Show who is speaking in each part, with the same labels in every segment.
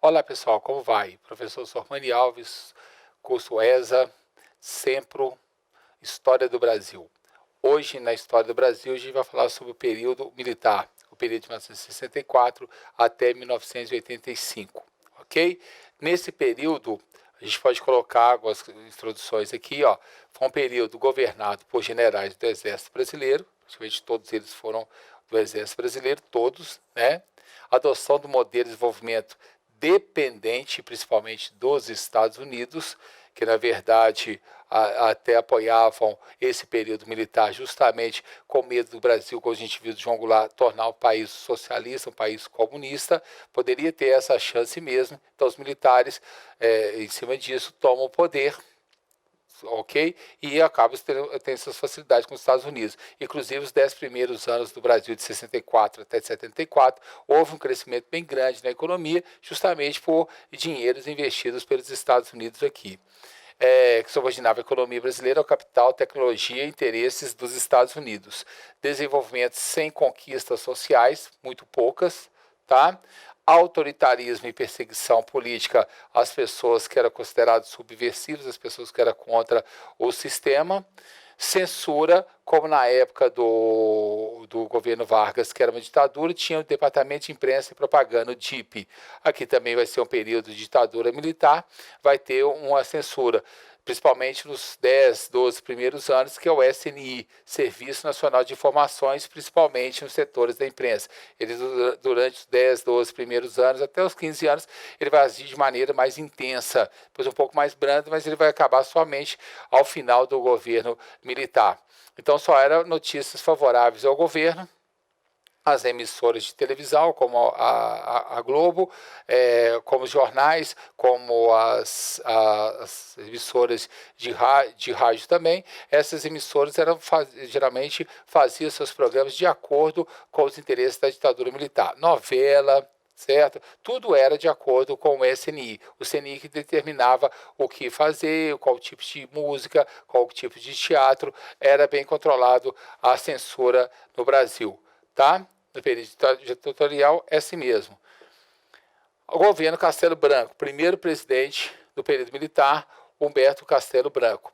Speaker 1: Olá pessoal, como vai? Professor Sormani Alves, curso ESA, Sempre História do Brasil. Hoje, na História do Brasil, a gente vai falar sobre o período militar, o período de 1964 até 1985, ok? Nesse período, a gente pode colocar algumas introduções aqui, ó. Foi um período governado por generais do Exército Brasileiro, praticamente todos eles foram do Exército Brasileiro, todos, né? Adoção do modelo de desenvolvimento dependente, principalmente dos Estados Unidos, que na verdade até apoiavam esse período militar justamente com medo do Brasil, como a gente viu de João Goulart, tornar um país socialista, um país comunista, poderia ter essa chance mesmo. Então os militares, em cima disso, tomam o poder, ok? E acaba tendo essas facilidades com os Estados Unidos. Inclusive, os 10 primeiros anos do Brasil, de 64 até 74, houve um crescimento bem grande na economia, justamente por dinheiros investidos pelos Estados Unidos aqui. Que subordinava a economia brasileira ao capital, tecnologia e interesses dos Estados Unidos. Desenvolvimento sem conquistas sociais, muito poucas, tá? Autoritarismo e perseguição política às pessoas que eram consideradas subversivas, às pessoas que eram contra o sistema. Censura, como na época do governo Vargas, que era uma ditadura, tinha o Departamento de Imprensa e Propaganda, o DIP. Aqui também vai ser um período de ditadura militar, vai ter uma censura, principalmente nos 10, 12 primeiros anos, que é o SNI, Serviço Nacional de Informações, principalmente nos setores da imprensa. Ele, durante os 10, 12 primeiros anos, até os 15 anos, ele vai agir de maneira mais intensa, depois um pouco mais brando, mas ele vai acabar somente ao final do governo militar. Então, só eram notícias favoráveis ao governo. As emissoras de televisão, como a Globo, como os jornais, como as emissoras de rádio também. Essas emissoras geralmente faziam seus programas de acordo com os interesses da ditadura militar. Novela, certo? Tudo era de acordo com o SNI. O CNI que determinava o que fazer, qual tipo de música, qual tipo de teatro. Era bem controlado a censura no Brasil, tá? No período ditatorial é assim mesmo. O governo Castelo Branco, primeiro presidente do período militar, Humberto Castelo Branco.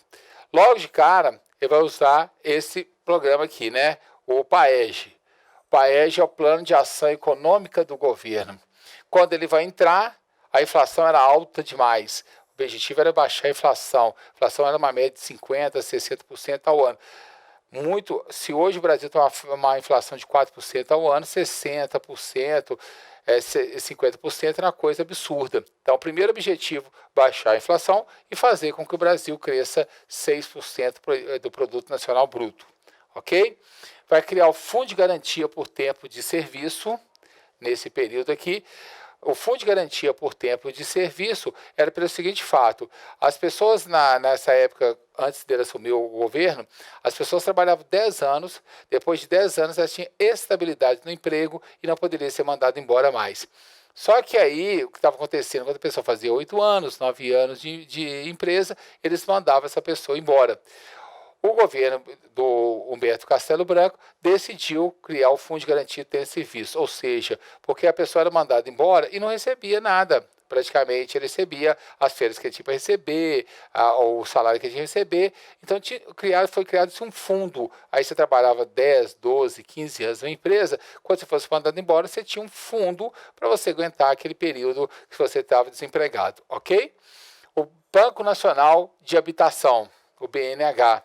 Speaker 1: Logo de cara, ele vai usar esse programa aqui, né? O PAEG. O PAEG é o Plano de Ação Econômica do Governo. Quando ele vai entrar, a inflação era alta demais. O objetivo era baixar a inflação. A inflação era uma média de 50%, 60% ao ano. Se hoje o Brasil tem uma inflação de 4% ao ano, 60%, 50% é uma coisa absurda. Então, o primeiro objetivo, baixar a inflação e fazer com que o Brasil cresça 6% do Produto Nacional Bruto. Ok? Vai criar o Fundo de Garantia por Tempo de Serviço, nesse período aqui. O Fundo de Garantia por Tempo de Serviço era pelo seguinte fato: as pessoas nessa época, antes dele assumir o governo, as pessoas trabalhavam 10 anos, depois de 10 anos elas tinham estabilidade no emprego e não poderiam ser mandadas embora mais. Só que aí, o que estava acontecendo, quando a pessoa fazia 8 anos, 9 anos de empresa, eles mandavam essa pessoa embora. O governo do Humberto Castelo Branco decidiu criar o Fundo de Garantia de Serviço, ou seja, porque a pessoa era mandada embora e não recebia nada. Praticamente ele recebia as férias que ele tinha para receber, o salário que ele tinha que receber. Então foi criado um fundo. Aí você trabalhava 10, 12, 15 anos na empresa. Quando você fosse mandado embora, você tinha um fundo para você aguentar aquele período que você estava desempregado, ok? O Banco Nacional de Habitação, o BNH,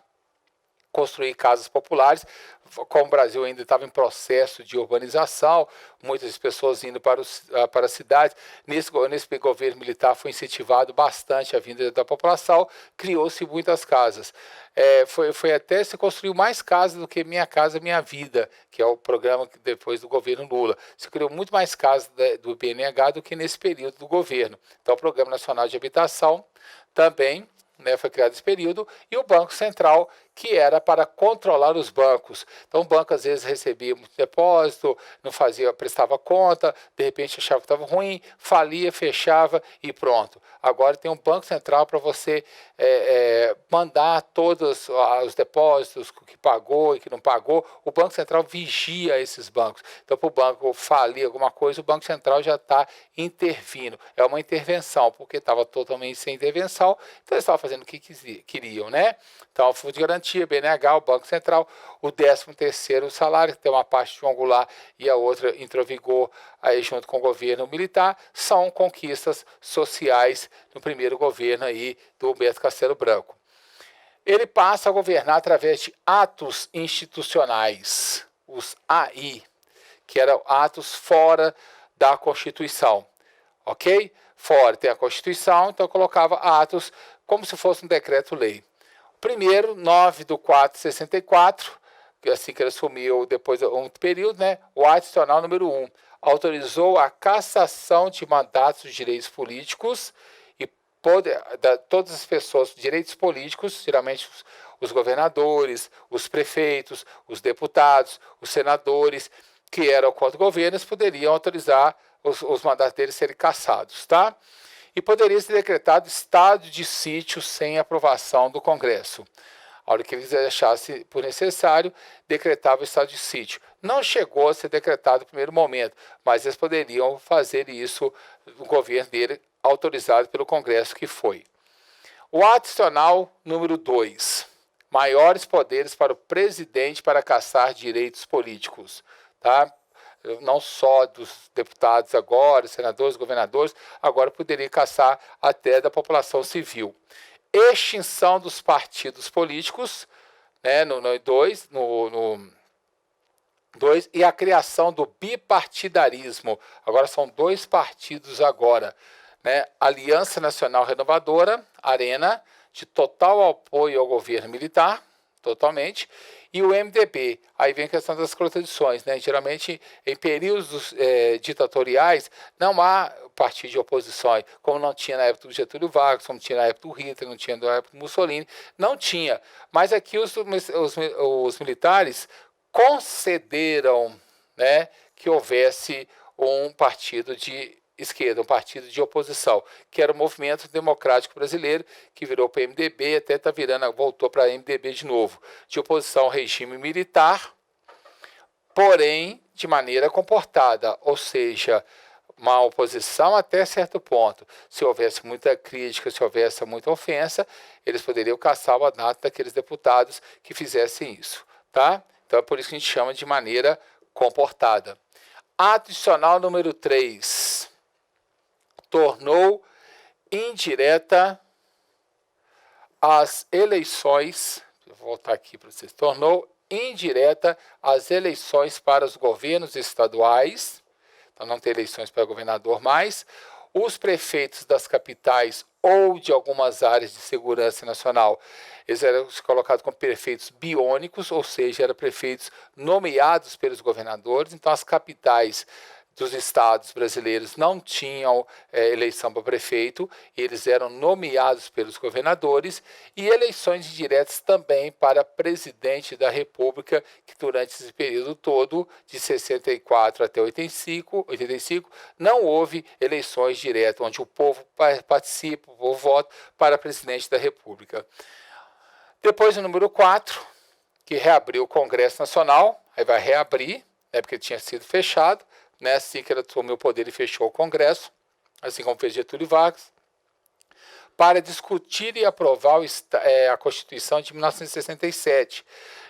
Speaker 1: construir casas populares, como o Brasil ainda estava em processo de urbanização, muitas pessoas indo para as cidades. Nesse governo militar foi incentivado bastante a vinda da população, criou-se muitas casas. Foi até se construiu mais casas do que Minha Casa Minha Vida, que é o programa depois do governo Lula. Se criou muito mais casas do BNH do que nesse período do governo. Então, o Programa Nacional de Habitação também, né, foi criado nesse período, e o Banco Central, que era para controlar os bancos. Então o banco às vezes recebia muito depósito, não prestava conta, de repente achava que estava ruim, falia, fechava e pronto. Agora tem um Banco Central para você mandar todos os depósitos, o que pagou e que não pagou. O Banco Central vigia esses bancos. Então, para o banco falir alguma coisa, o Banco Central já está intervindo. É uma intervenção, porque estava totalmente sem intervenção, então eles estavam fazendo o que queriam, né? Então, o Fundo de Garantia, BNH, o Banco Central, o 13º salário, que tem uma parte triangular e a outra entrou em vigor aí junto com o governo militar, são conquistas sociais no primeiro governo aí do Humberto Castelo Branco. Ele passa a governar através de atos institucionais, os AI, que eram atos fora da Constituição, ok? Fora tem a Constituição, então colocava atos como se fosse um decreto-lei. Primeiro, 9/4/64, que assim que ele assumiu depois de um período, né? O ato institucional número 1 autorizou a cassação de mandatos de direitos políticos e todas as pessoas, direitos políticos, geralmente os governadores, os prefeitos, os deputados, os senadores, que eram contra o governo, eles poderiam autorizar os mandatos deles serem cassados, tá? E poderia ser decretado estado de sítio sem aprovação do Congresso. A hora que eles achassem por necessário, decretava o estado de sítio. Não chegou a ser decretado no primeiro momento, mas eles poderiam fazer isso no governo dele, autorizado pelo Congresso que foi. O ato institucional número 2. Maiores poderes para o presidente para cassar direitos políticos, tá? Não só dos deputados agora, senadores, governadores, agora poderia caçar até da população civil. Extinção dos partidos políticos, né, no 2, e a criação do bipartidarismo. Agora são 2 partidos agora, né? Aliança Nacional Renovadora, ARENA, de total apoio ao governo militar, totalmente, e o MDB. Aí vem a questão das contradições, né? Geralmente, em períodos ditatoriais, não há partido de oposição, como não tinha na época do Getúlio Vargas, como tinha na época do Hitler, não tinha na época do Mussolini, não tinha. Mas aqui os militares concederam, né, que houvesse um partido de esquerda, um partido de oposição, que era o Movimento Democrático Brasileiro, que virou para o MDB, até está virando, voltou para MDB de novo, de oposição ao regime militar, porém de maneira comportada, ou seja, uma oposição até certo ponto. Se houvesse muita crítica, se houvesse muita ofensa, eles poderiam caçar o mandato daqueles deputados que fizessem isso, tá? Então é por isso que a gente chama de maneira comportada. Ato institucional número 3. Tornou indireta as eleições, vou voltar aqui para vocês, tornou indireta as eleições para os governos estaduais, então não tem eleições para governador mais, os prefeitos das capitais ou de algumas áreas de segurança nacional, eles eram colocados como prefeitos biônicos, ou seja, eram prefeitos nomeados pelos governadores, então as capitais dos estados brasileiros não tinham eleição para prefeito, eles eram nomeados pelos governadores, e eleições diretas também para presidente da República, que durante esse período todo, de 64 até 85, não houve eleições diretas, onde o povo participa, o povo vota para presidente da República. Depois o número 4, que reabriu o Congresso Nacional, aí vai reabrir, né, porque tinha sido fechado, né, assim que ele assumiu o poder e fechou o Congresso, assim como fez Getúlio Vargas, para discutir e aprovar a Constituição de 1967,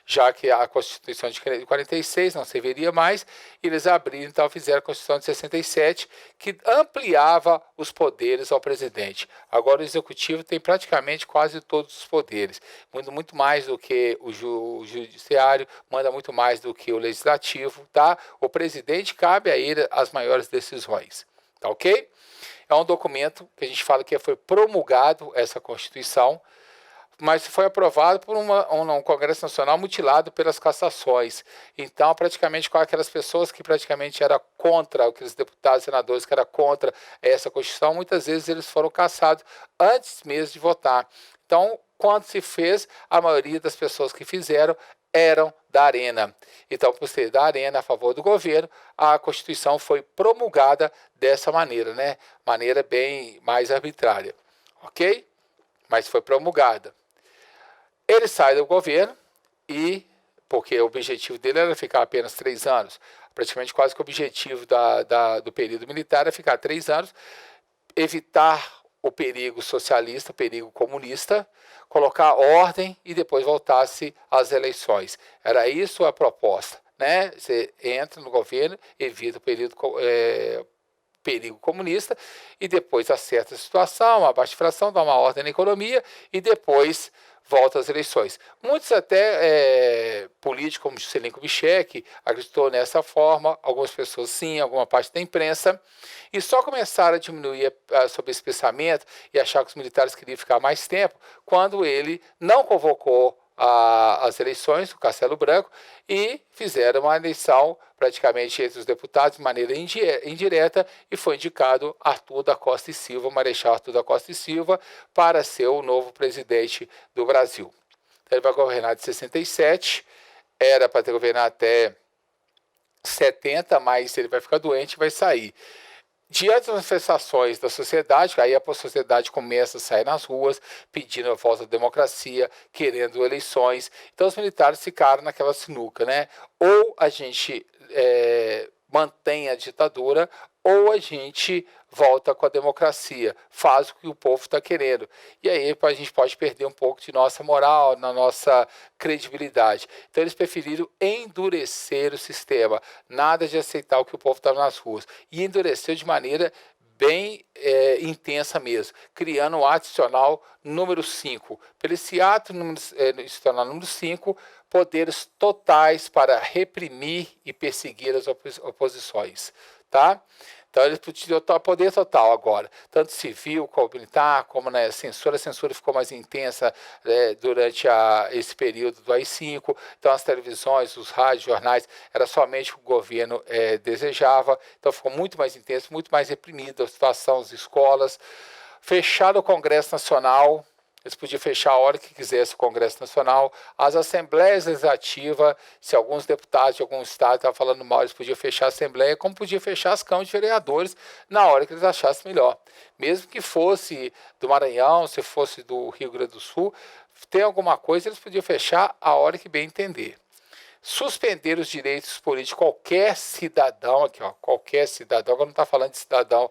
Speaker 1: já que a Constituição de 46 não serviria mais, eles abriram, então fizeram a Constituição de 67, que ampliava os poderes ao presidente. Agora o Executivo tem praticamente quase todos os poderes, muito mais do que o Judiciário, manda muito mais do que o Legislativo, tá? O presidente, cabe a ele as maiores decisões, tá ok? É um documento que a gente fala que foi promulgado, essa Constituição, mas foi aprovado por um Congresso Nacional mutilado pelas cassações. Então, praticamente, com aquelas pessoas que praticamente eram contra, aqueles deputados e senadores que eram contra essa Constituição, muitas vezes eles foram cassados antes mesmo de votar. Então, quando se fez, a maioria das pessoas que fizeram eram da Arena. Então, por ser da Arena, a favor do governo, a Constituição foi promulgada dessa maneira, né? Maneira bem mais arbitrária, ok? Mas foi promulgada. Ele sai do governo e, porque o objetivo dele era ficar apenas 3 anos, praticamente quase que o objetivo do período militar era ficar 3 anos, evitar o perigo socialista, o perigo comunista, colocar ordem e depois voltasse às eleições. Era isso a proposta, né? Você entra no governo, evita o perigo comunista e depois acerta a situação, abaixa a inflação, dá uma ordem na economia e depois volta às eleições. Muitos até políticos como Juscelino Kubitschek acreditou nessa forma, algumas pessoas sim, alguma parte da imprensa, e só começaram a diminuir sobre esse pensamento e achar que os militares queriam ficar mais tempo quando ele não convocou as eleições, o Castelo Branco, e fizeram uma eleição praticamente entre os deputados de maneira indireta e foi indicado Arthur da Costa e Silva, Marechal Arthur da Costa e Silva, para ser o novo presidente do Brasil. Então, ele vai governar de 67, era para ter governado até 70, mas ele vai ficar doente e vai sair. Diante das manifestações da sociedade, aí a sociedade começa a sair nas ruas, pedindo a volta da democracia, querendo eleições. Então os militares ficaram naquela sinuca, né? Ou a gente mantém a ditadura, ou a gente volta com a democracia, faz o que o povo está querendo. E aí a gente pode perder um pouco de nossa moral, na nossa credibilidade. Então eles preferiram endurecer o sistema, nada de aceitar o que o povo estava nas ruas. E endureceu de maneira bem intensa mesmo, criando o ato institucional número 5. Pelo esse ato institucional número 5, poderes totais para reprimir e perseguir as oposições, tá? Então eles podiam ter poder total agora, tanto civil como militar, como na censura. A censura ficou mais intensa durante esse período do AI-5. Então as televisões, os rádios, jornais, era somente o que o governo desejava. Então ficou muito mais intenso, muito mais reprimida a situação, as escolas. Fechado o Congresso Nacional, eles podiam fechar a hora que quisesse o Congresso Nacional. As assembleias legislativas, se alguns deputados de algum estado estavam falando mal, eles podiam fechar a assembleia, como podiam fechar as câmaras de vereadores na hora que eles achassem melhor. Mesmo que fosse do Maranhão, se fosse do Rio Grande do Sul, tem alguma coisa, eles podiam fechar a hora que bem entender. Suspender os direitos políticos de qualquer cidadão, aqui ó, qualquer cidadão, agora não está falando de cidadão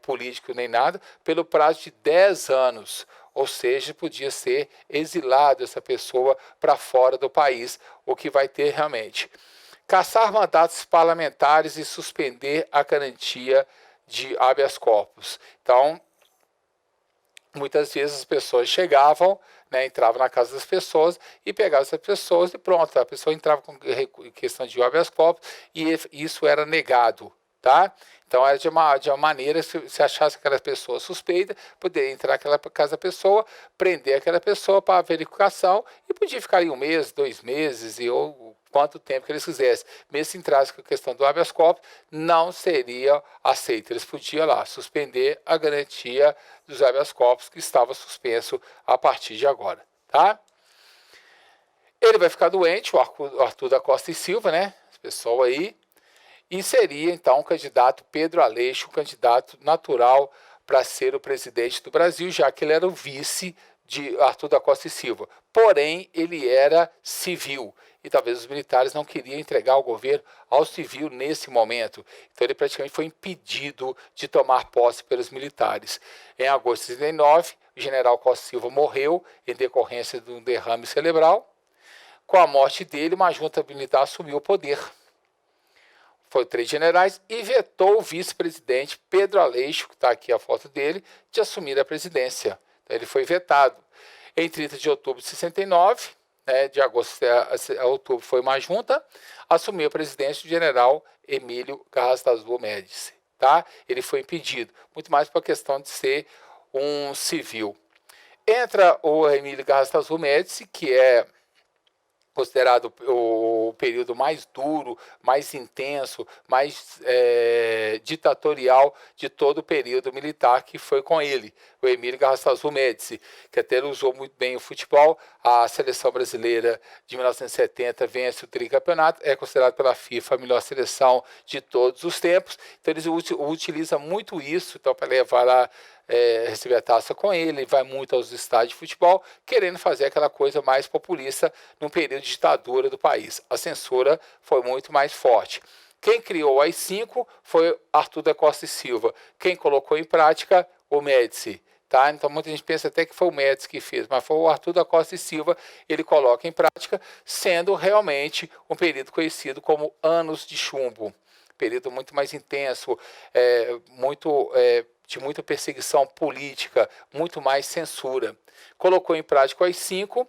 Speaker 1: político nem nada, pelo prazo de 10 anos. Ou seja, podia ser exilado essa pessoa para fora do país, o que vai ter realmente. Cassar mandatos parlamentares e suspender a garantia de habeas corpus. Então, muitas vezes as pessoas chegavam, entravam na casa das pessoas e pegavam essas pessoas e pronto, a pessoa entrava com questão de habeas corpus e isso era negado, tá? Então era de uma maneira, se achasse aquela pessoa suspeita, poderia entrar naquela casa da pessoa, prender aquela pessoa para verificação e podia ficar aí 1 mês, 2 meses ou quanto tempo que eles quisessem. Mesmo se entrasse com a questão do habeas corpus, não seria aceito. Eles podiam lá suspender a garantia dos habeas corpus que estava suspenso a partir de agora, tá? Ele vai ficar doente, o Arthur da Costa e Silva, né? Esse pessoal aí. E seria, então, o candidato Pedro Aleixo, o candidato natural para ser o presidente do Brasil, já que ele era o vice de Arthur da Costa e Silva. Porém, ele era civil e talvez os militares não queriam entregar o governo ao civil nesse momento. Então, ele praticamente foi impedido de tomar posse pelos militares. Em agosto de 1969, o general Costa e Silva morreu em decorrência de um derrame cerebral. Com a morte dele, uma junta militar assumiu o poder. Foi 3 generais e vetou o vice-presidente Pedro Aleixo, que está aqui a foto dele, de assumir a presidência. Então, ele foi vetado. Em 30 de outubro de 69, de agosto a outubro foi uma junta, assumiu a presidência o general Emílio Garrastazu Médici. Tá? Ele foi impedido, muito mais por questão de ser um civil. Entra o Emílio Garrastazu Médici, que é considerado o período mais duro, mais intenso, mais ditatorial de todo o período militar que foi com ele, o Emílio Garrastazu Médici, que até ele usou muito bem o futebol. A seleção brasileira de 1970 vence o tricampeonato, é considerado pela FIFA a melhor seleção de todos os tempos. Então eles utilizam muito isso então, para levar lá receber a taça com ele, vai muito aos estádios de futebol, querendo fazer aquela coisa mais populista num período de ditadura do país. A censura foi muito mais forte. Quem criou o AI-5 foi Arthur da Costa e Silva. Quem colocou em prática, o Médici. Tá? Então muita gente pensa até que foi o Médici que fez, mas foi o Arthur da Costa e Silva, ele coloca em prática, sendo realmente um período conhecido como Anos de Chumbo. Período muito mais intenso, de muita perseguição política, muito mais censura. Colocou em prática o AI-5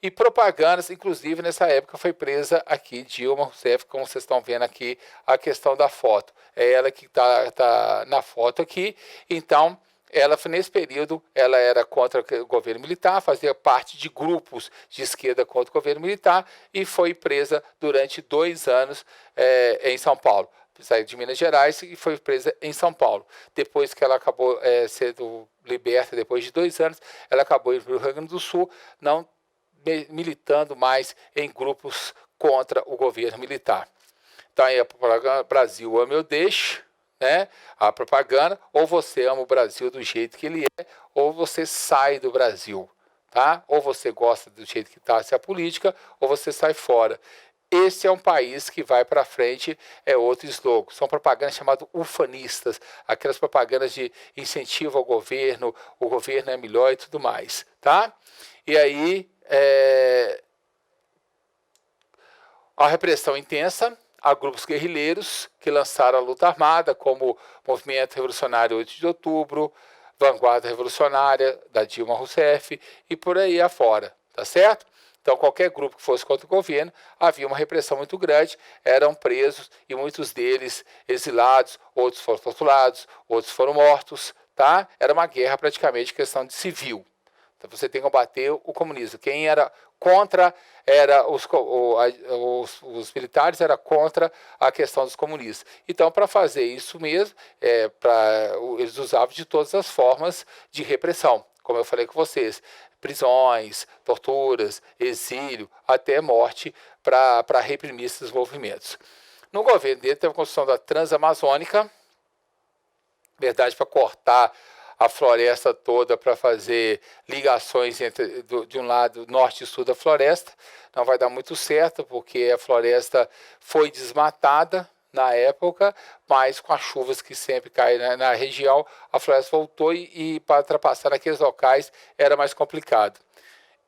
Speaker 1: e propagandas, inclusive nessa época foi presa aqui Dilma Rousseff, como vocês estão vendo aqui a questão da foto. É ela que tá na foto aqui, então ela nesse período ela era contra o governo militar, fazia parte de grupos de esquerda contra o governo militar e foi presa durante 2 anos em São Paulo. Saiu de Minas Gerais e foi presa em São Paulo. Depois que ela acabou sendo liberta, depois de 2 anos, ela acabou indo para o Rio Grande do Sul, não militando mais em grupos contra o governo militar. Então aí a propaganda Brasil ama ou deixe, né? A propaganda, ou você ama o Brasil do jeito que ele é, ou você sai do Brasil, tá? Ou você gosta do jeito que está essa política, ou você sai fora. Esse é um país que vai para frente, é outro slogan. São propagandas chamadas ufanistas, aquelas propagandas de incentivo ao governo, o governo é melhor e tudo mais, tá? E aí, a repressão intensa, há grupos guerrilheiros que lançaram a luta armada, como Movimento Revolucionário 8 de Outubro, Vanguarda Revolucionária da Dilma Rousseff e por aí afora, tá certo? Então, qualquer grupo que fosse contra o governo, havia uma repressão muito grande, eram presos e muitos deles exilados, outros foram torturados, outros foram mortos, tá? Era uma guerra praticamente questão de civil. Então, você tem que combater o comunismo. Quem era contra, os militares era contra a questão dos comunistas. Então, para fazer isso mesmo, eles usavam de todas as formas de repressão, como eu falei com vocês, prisões, torturas, exílio, até morte, para reprimir esses movimentos. No governo dele teve a construção da Transamazônica, verdade, para cortar a floresta toda para fazer ligações de um lado norte e sul da floresta. Não vai dar muito certo, porque a floresta foi desmatada na época, mas com as chuvas que sempre caem na região, a floresta voltou e para ultrapassar naqueles locais era mais complicado.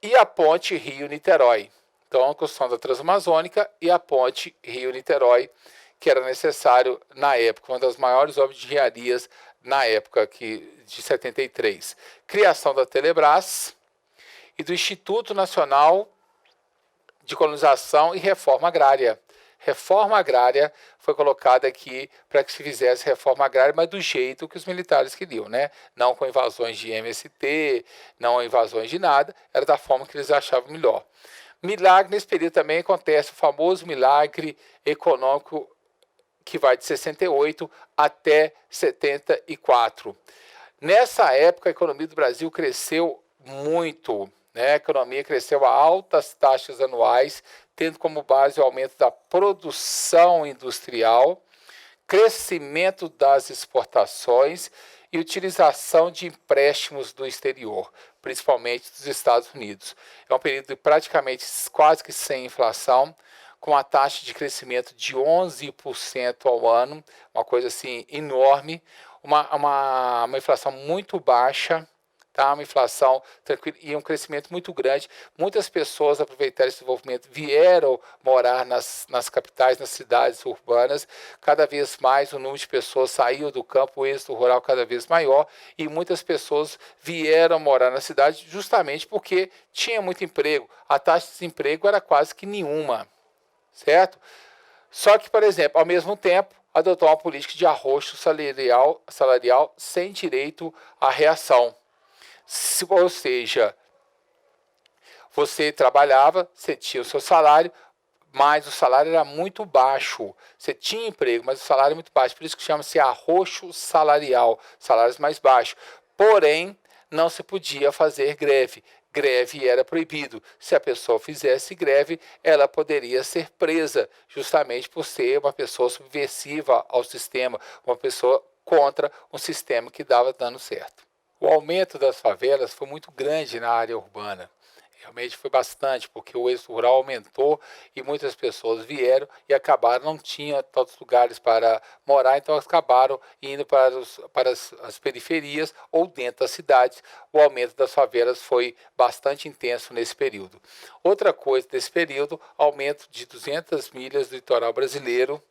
Speaker 1: E a ponte Rio-Niterói. Então, a construção da Transamazônica e a ponte Rio-Niterói, que era necessário na época, uma das maiores obras de engenharias na época de 73. Criação da Telebrás e do Instituto Nacional de Colonização e Reforma Agrária. Reforma agrária foi colocada aqui para que se fizesse reforma agrária, mas do jeito que os militares queriam, né? Não com invasões de MST, não invasões de nada, era da forma que eles achavam melhor. Milagre, nesse período também acontece o famoso milagre econômico que vai de 68 até 74. Nessa época, a economia do Brasil cresceu muito, né? A economia cresceu a altas taxas anuais, tendo como base o aumento da produção industrial, crescimento das exportações e utilização de empréstimos do exterior, principalmente dos Estados Unidos. É um período de praticamente quase que sem inflação, com uma taxa de crescimento de 11% ao ano, uma coisa assim enorme, uma inflação muito baixa, tá? Uma inflação tranquila e um crescimento muito grande. Muitas pessoas aproveitaram esse desenvolvimento, vieram morar nas capitais, nas cidades urbanas. Cada vez mais o número de pessoas saiu do campo, o êxito rural cada vez maior, e muitas pessoas vieram morar na cidade justamente porque tinha muito emprego. A taxa de desemprego era quase que nenhuma, certo? Só que, por exemplo, ao mesmo tempo, adotou uma política de arroxo salarial sem direito à reação. Ou seja, Você trabalhava, você tinha o seu salário, mas o salário era muito baixo. Você tinha emprego, mas o salário é muito baixo. Por isso que chama-se arroxo salarial, salários mais baixos. Porém, não se podia fazer greve. Greve era proibido. Se a pessoa fizesse greve, ela poderia ser presa, justamente por ser uma pessoa subversiva ao sistema, uma pessoa contra um sistema que dava dando certo. O aumento das favelas foi muito grande na área urbana. Realmente foi bastante, porque o êxodo rural aumentou e muitas pessoas vieram e acabaram, não tinha tantos lugares para morar, então acabaram indo para as periferias ou dentro das cidades. O aumento das favelas foi bastante intenso nesse período. Outra coisa desse período, aumento de 200 milhas do litoral brasileiro,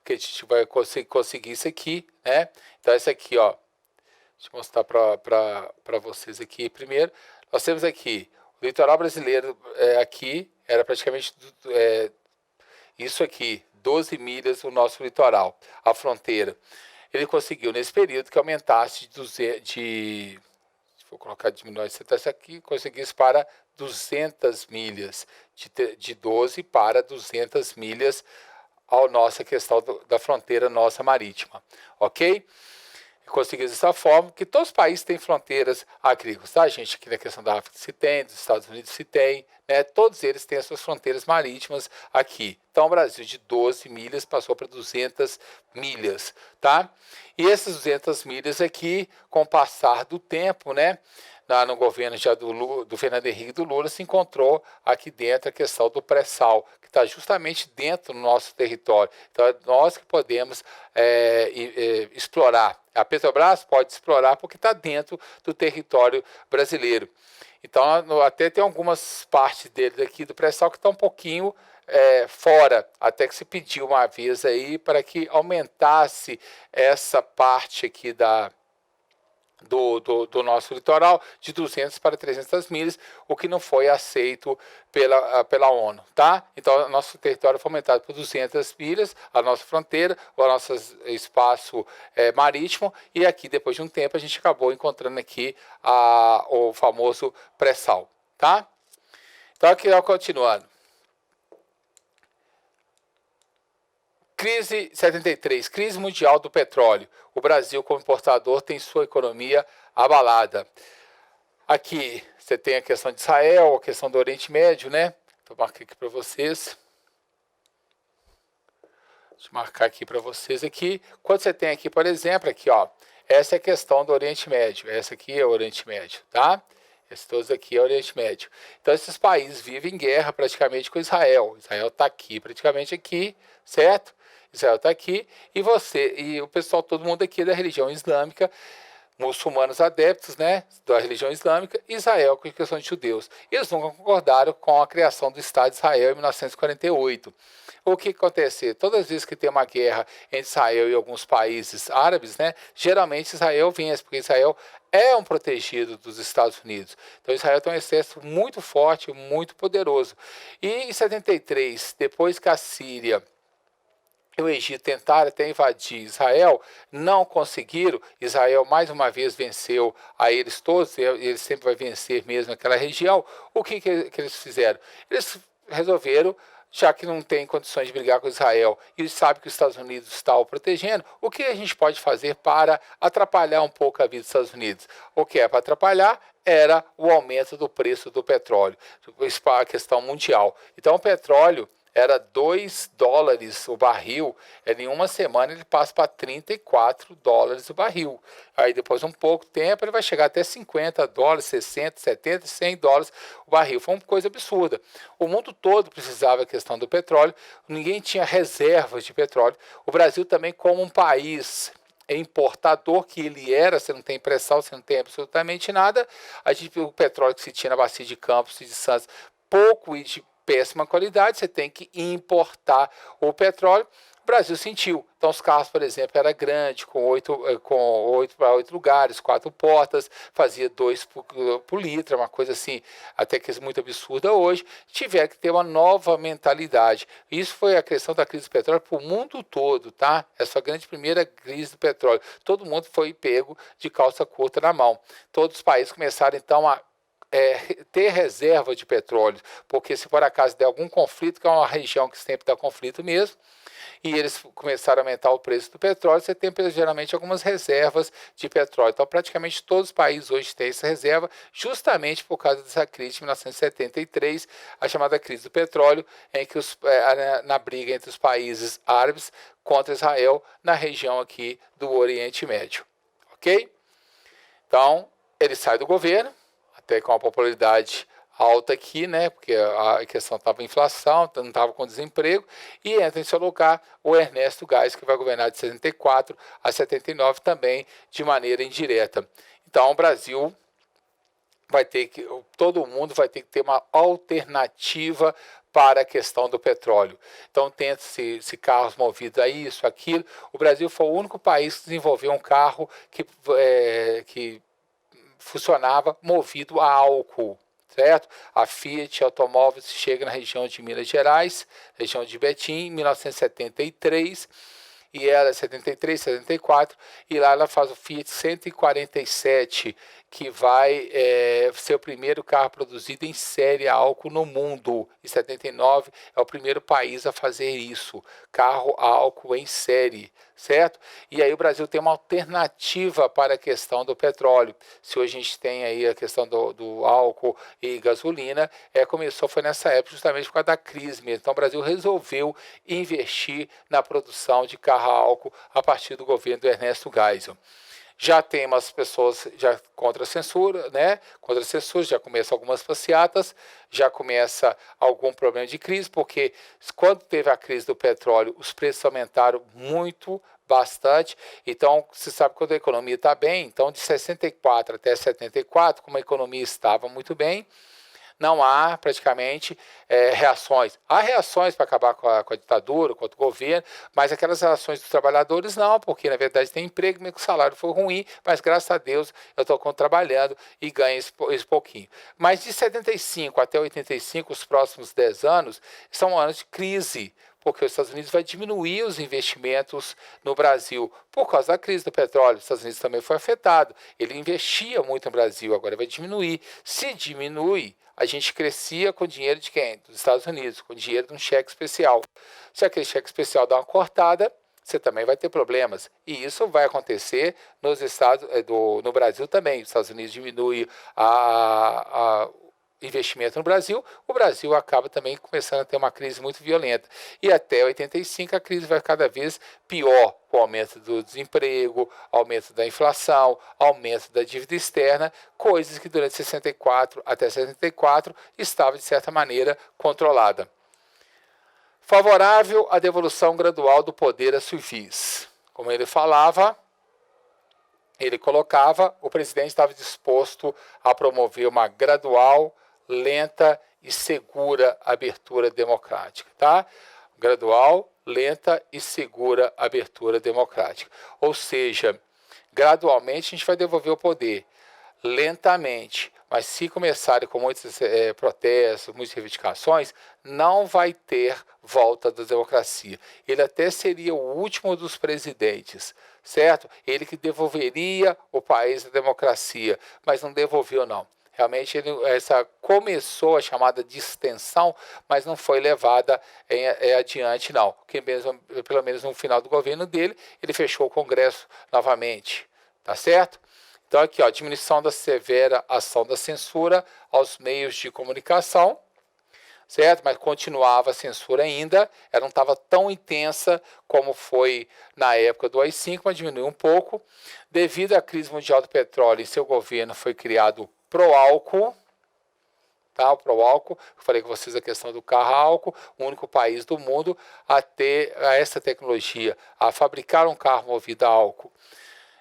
Speaker 1: que a gente vai conseguir isso aqui, né? Então, esse aqui, ó, deixa eu mostrar para vocês aqui primeiro. Nós temos aqui o litoral brasileiro, aqui era praticamente isso aqui, 12 milhas o nosso litoral, a fronteira. Ele conseguiu nesse período que aumentasse vou colocar, diminuir esse aqui, conseguisse para 200 milhas, de 12 para 200 milhas a nossa questão da fronteira nossa marítima, ok? Conseguir dessa forma, que todos os países têm fronteiras agrícolas, tá, gente? Aqui na questão da África se tem, dos Estados Unidos se tem, né? Todos eles têm as suas fronteiras marítimas aqui. Então, o Brasil de 12 milhas passou para 200 milhas, tá? E essas 200 milhas aqui, com o passar do tempo, né? No governo já do Fernando Henrique do Lula, se encontrou aqui dentro a questão do pré-sal, que está justamente dentro do nosso território. Então, é nós que podemos explorar. A Petrobras pode explorar porque está dentro do território brasileiro. Então, até tem algumas partes dele aqui do pré-sal que estão um pouquinho fora, até que se pediu uma vez aí para que aumentasse essa parte aqui do nosso litoral de 200 para 300 milhas, o que não foi aceito pela ONU, tá? Então, nosso território foi aumentado por 200 milhas, a nossa fronteira, o nosso espaço marítimo, e aqui, depois de um tempo, a gente acabou encontrando aqui o famoso pré-sal, tá? Então, aqui, continuando. Crise 73, crise mundial do petróleo. O Brasil, como importador, tem sua economia abalada. Aqui você tem a questão de Israel, a questão do Oriente Médio, né? Vou marcar aqui para vocês. Deixa eu marcar aqui para vocês aqui. Quando você tem aqui, por exemplo, aqui, ó, essa é a questão do Oriente Médio. Essa aqui é o Oriente Médio, tá? Esses todos aqui é o Oriente Médio. Então, esses países vivem em guerra praticamente com Israel. Israel está aqui, praticamente aqui, certo? Israel está aqui e o pessoal, todo mundo aqui é da religião islâmica, muçulmanos adeptos, né, da religião islâmica, Israel com a questão de judeus. Eles nunca concordaram com a criação do Estado de Israel em 1948. O que acontece? Todas as vezes que tem uma guerra entre Israel e alguns países árabes, né, geralmente Israel vence, porque Israel é um protegido dos Estados Unidos. Então Israel tem um exército muito forte, muito poderoso. E em 73, depois que a Síria e o Egito tentaram até invadir Israel, não conseguiram. Israel mais uma vez venceu a eles todos, eles sempre vai vencer mesmo aquela região. O que eles fizeram? Eles resolveram, já que não tem condições de brigar com Israel e sabe que os Estados Unidos está o protegendo, o que a gente pode fazer para atrapalhar um pouco a vida dos Estados Unidos? O que é para atrapalhar? Era o aumento do preço do petróleo, a questão mundial. Então o petróleo era 2 dólares o barril, em uma semana ele passa para 34 dólares o barril. Aí depois de um pouco tempo ele vai chegar até 50 dólares, 60, 70, 100 dólares o barril. Foi uma coisa absurda. O mundo todo precisava da questão do petróleo, ninguém tinha reservas de petróleo. O Brasil também, como um país importador que ele era, você não tem pré-sal, você não tem absolutamente nada, o petróleo que se tinha na bacia de Campos e de Santos, pouco e de péssima qualidade, você tem que importar o petróleo. O Brasil sentiu. Então, os carros, por exemplo, era grande, com 8 para 8 lugares, 4 portas, fazia 2 por litro, uma coisa assim, até que é muito absurda hoje. Tiveram que ter uma nova mentalidade. Isso foi a questão da crise do petróleo para o mundo todo, tá? Essa foi a grande primeira crise do petróleo. Todo mundo foi pego de calça curta na mão. Todos os países começaram, então, a ter reserva de petróleo, porque se por acaso der algum conflito, que é uma região que sempre dá conflito mesmo, e eles começaram a aumentar o preço do petróleo, você tem geralmente algumas reservas de petróleo. Então, praticamente todos os países hoje têm essa reserva, justamente por causa dessa crise de 1973, a chamada crise do petróleo, em que na briga entre os países árabes contra Israel, na região aqui do Oriente Médio. Ok? Então, ele sai do governo, até com a popularidade alta aqui, né, porque a questão estava inflação, não estava com desemprego, e entra em seu lugar o Ernesto Geisel, que vai governar de 74 a 79 também de maneira indireta. Então o Brasil vai ter que, todo mundo vai ter que ter uma alternativa para a questão do petróleo. Então tenta-se carros movidos a isso, aquilo. O Brasil foi o único país que desenvolveu um carro que funcionava movido a álcool. Certo? A Fiat Automóveis chega na região de Minas Gerais, região de Betim, em 1973, e ela é 73, 74, e lá ela faz o Fiat 147, que vai ser o primeiro carro produzido em série a álcool no mundo. Em 79 é o primeiro país a fazer isso, carro a álcool em série, certo? E aí o Brasil tem uma alternativa para a questão do petróleo. Se hoje a gente tem aí a questão do álcool e gasolina, foi nessa época justamente por causa da crise mesmo. Então o Brasil resolveu investir na produção de carro a álcool a partir do governo do Ernesto Geisel. Já tem umas pessoas já contra a censura, né? Contra a censura, já começam algumas passeatas, já começa algum problema de crise, porque quando teve a crise do petróleo, os preços aumentaram muito, bastante. Então, você sabe quando a economia está bem, então de 64 até 74, como a economia estava muito bem, não há praticamente reações. Há reações para acabar com a ditadura, contra o governo, mas aquelas reações dos trabalhadores não, porque na verdade tem emprego, mesmo que o salário foi ruim, mas graças a Deus eu estou trabalhando e ganho esse pouquinho. Mas de 75 até 85, os próximos 10 anos, são anos de crise, porque os Estados Unidos vai diminuir os investimentos no Brasil por causa da crise do petróleo. Os Estados Unidos também foi afetado. Ele investia muito no Brasil, agora vai diminuir. Se diminui, a gente crescia com dinheiro de quem? Dos Estados Unidos, com dinheiro de um cheque especial. Se aquele cheque especial dá uma cortada, você também vai ter problemas. E isso vai acontecer no Brasil também. Os Estados Unidos diminuem investimento no Brasil, o Brasil acaba também começando a ter uma crise muito violenta. E até 85 a crise vai cada vez pior, com o aumento do desemprego, aumento da inflação, aumento da dívida externa, coisas que durante 64 até 74 estava, de certa maneira, controlada. Favorável à devolução gradual do poder a civis. Como ele falava, ele colocava, o presidente estava disposto a promover uma gradual, lenta e segura abertura democrática, tá? Gradual, lenta e segura abertura democrática. Ou seja, gradualmente a gente vai devolver o poder, lentamente, mas se começarem com muitos protestos, muitas reivindicações, não vai ter volta da democracia. Ele até seria o último dos presidentes, certo? Ele que devolveria o país à democracia, mas não devolveu não. Realmente começou a chamada distensão, mas não foi levada adiante não. Porque mesmo, pelo menos no final do governo dele, ele fechou o Congresso novamente, tá certo? Então aqui, ó, diminuição da severa ação da censura aos meios de comunicação, certo? Mas continuava a censura ainda, ela não estava tão intensa como foi na época do AI-5, mas diminuiu um pouco. Devido à crise mundial do petróleo, em seu governo foi criado o Proálcool, tá? O Proálcool, eu falei com vocês a questão do carro a álcool, o único país do mundo a ter essa tecnologia, a fabricar um carro movido a álcool.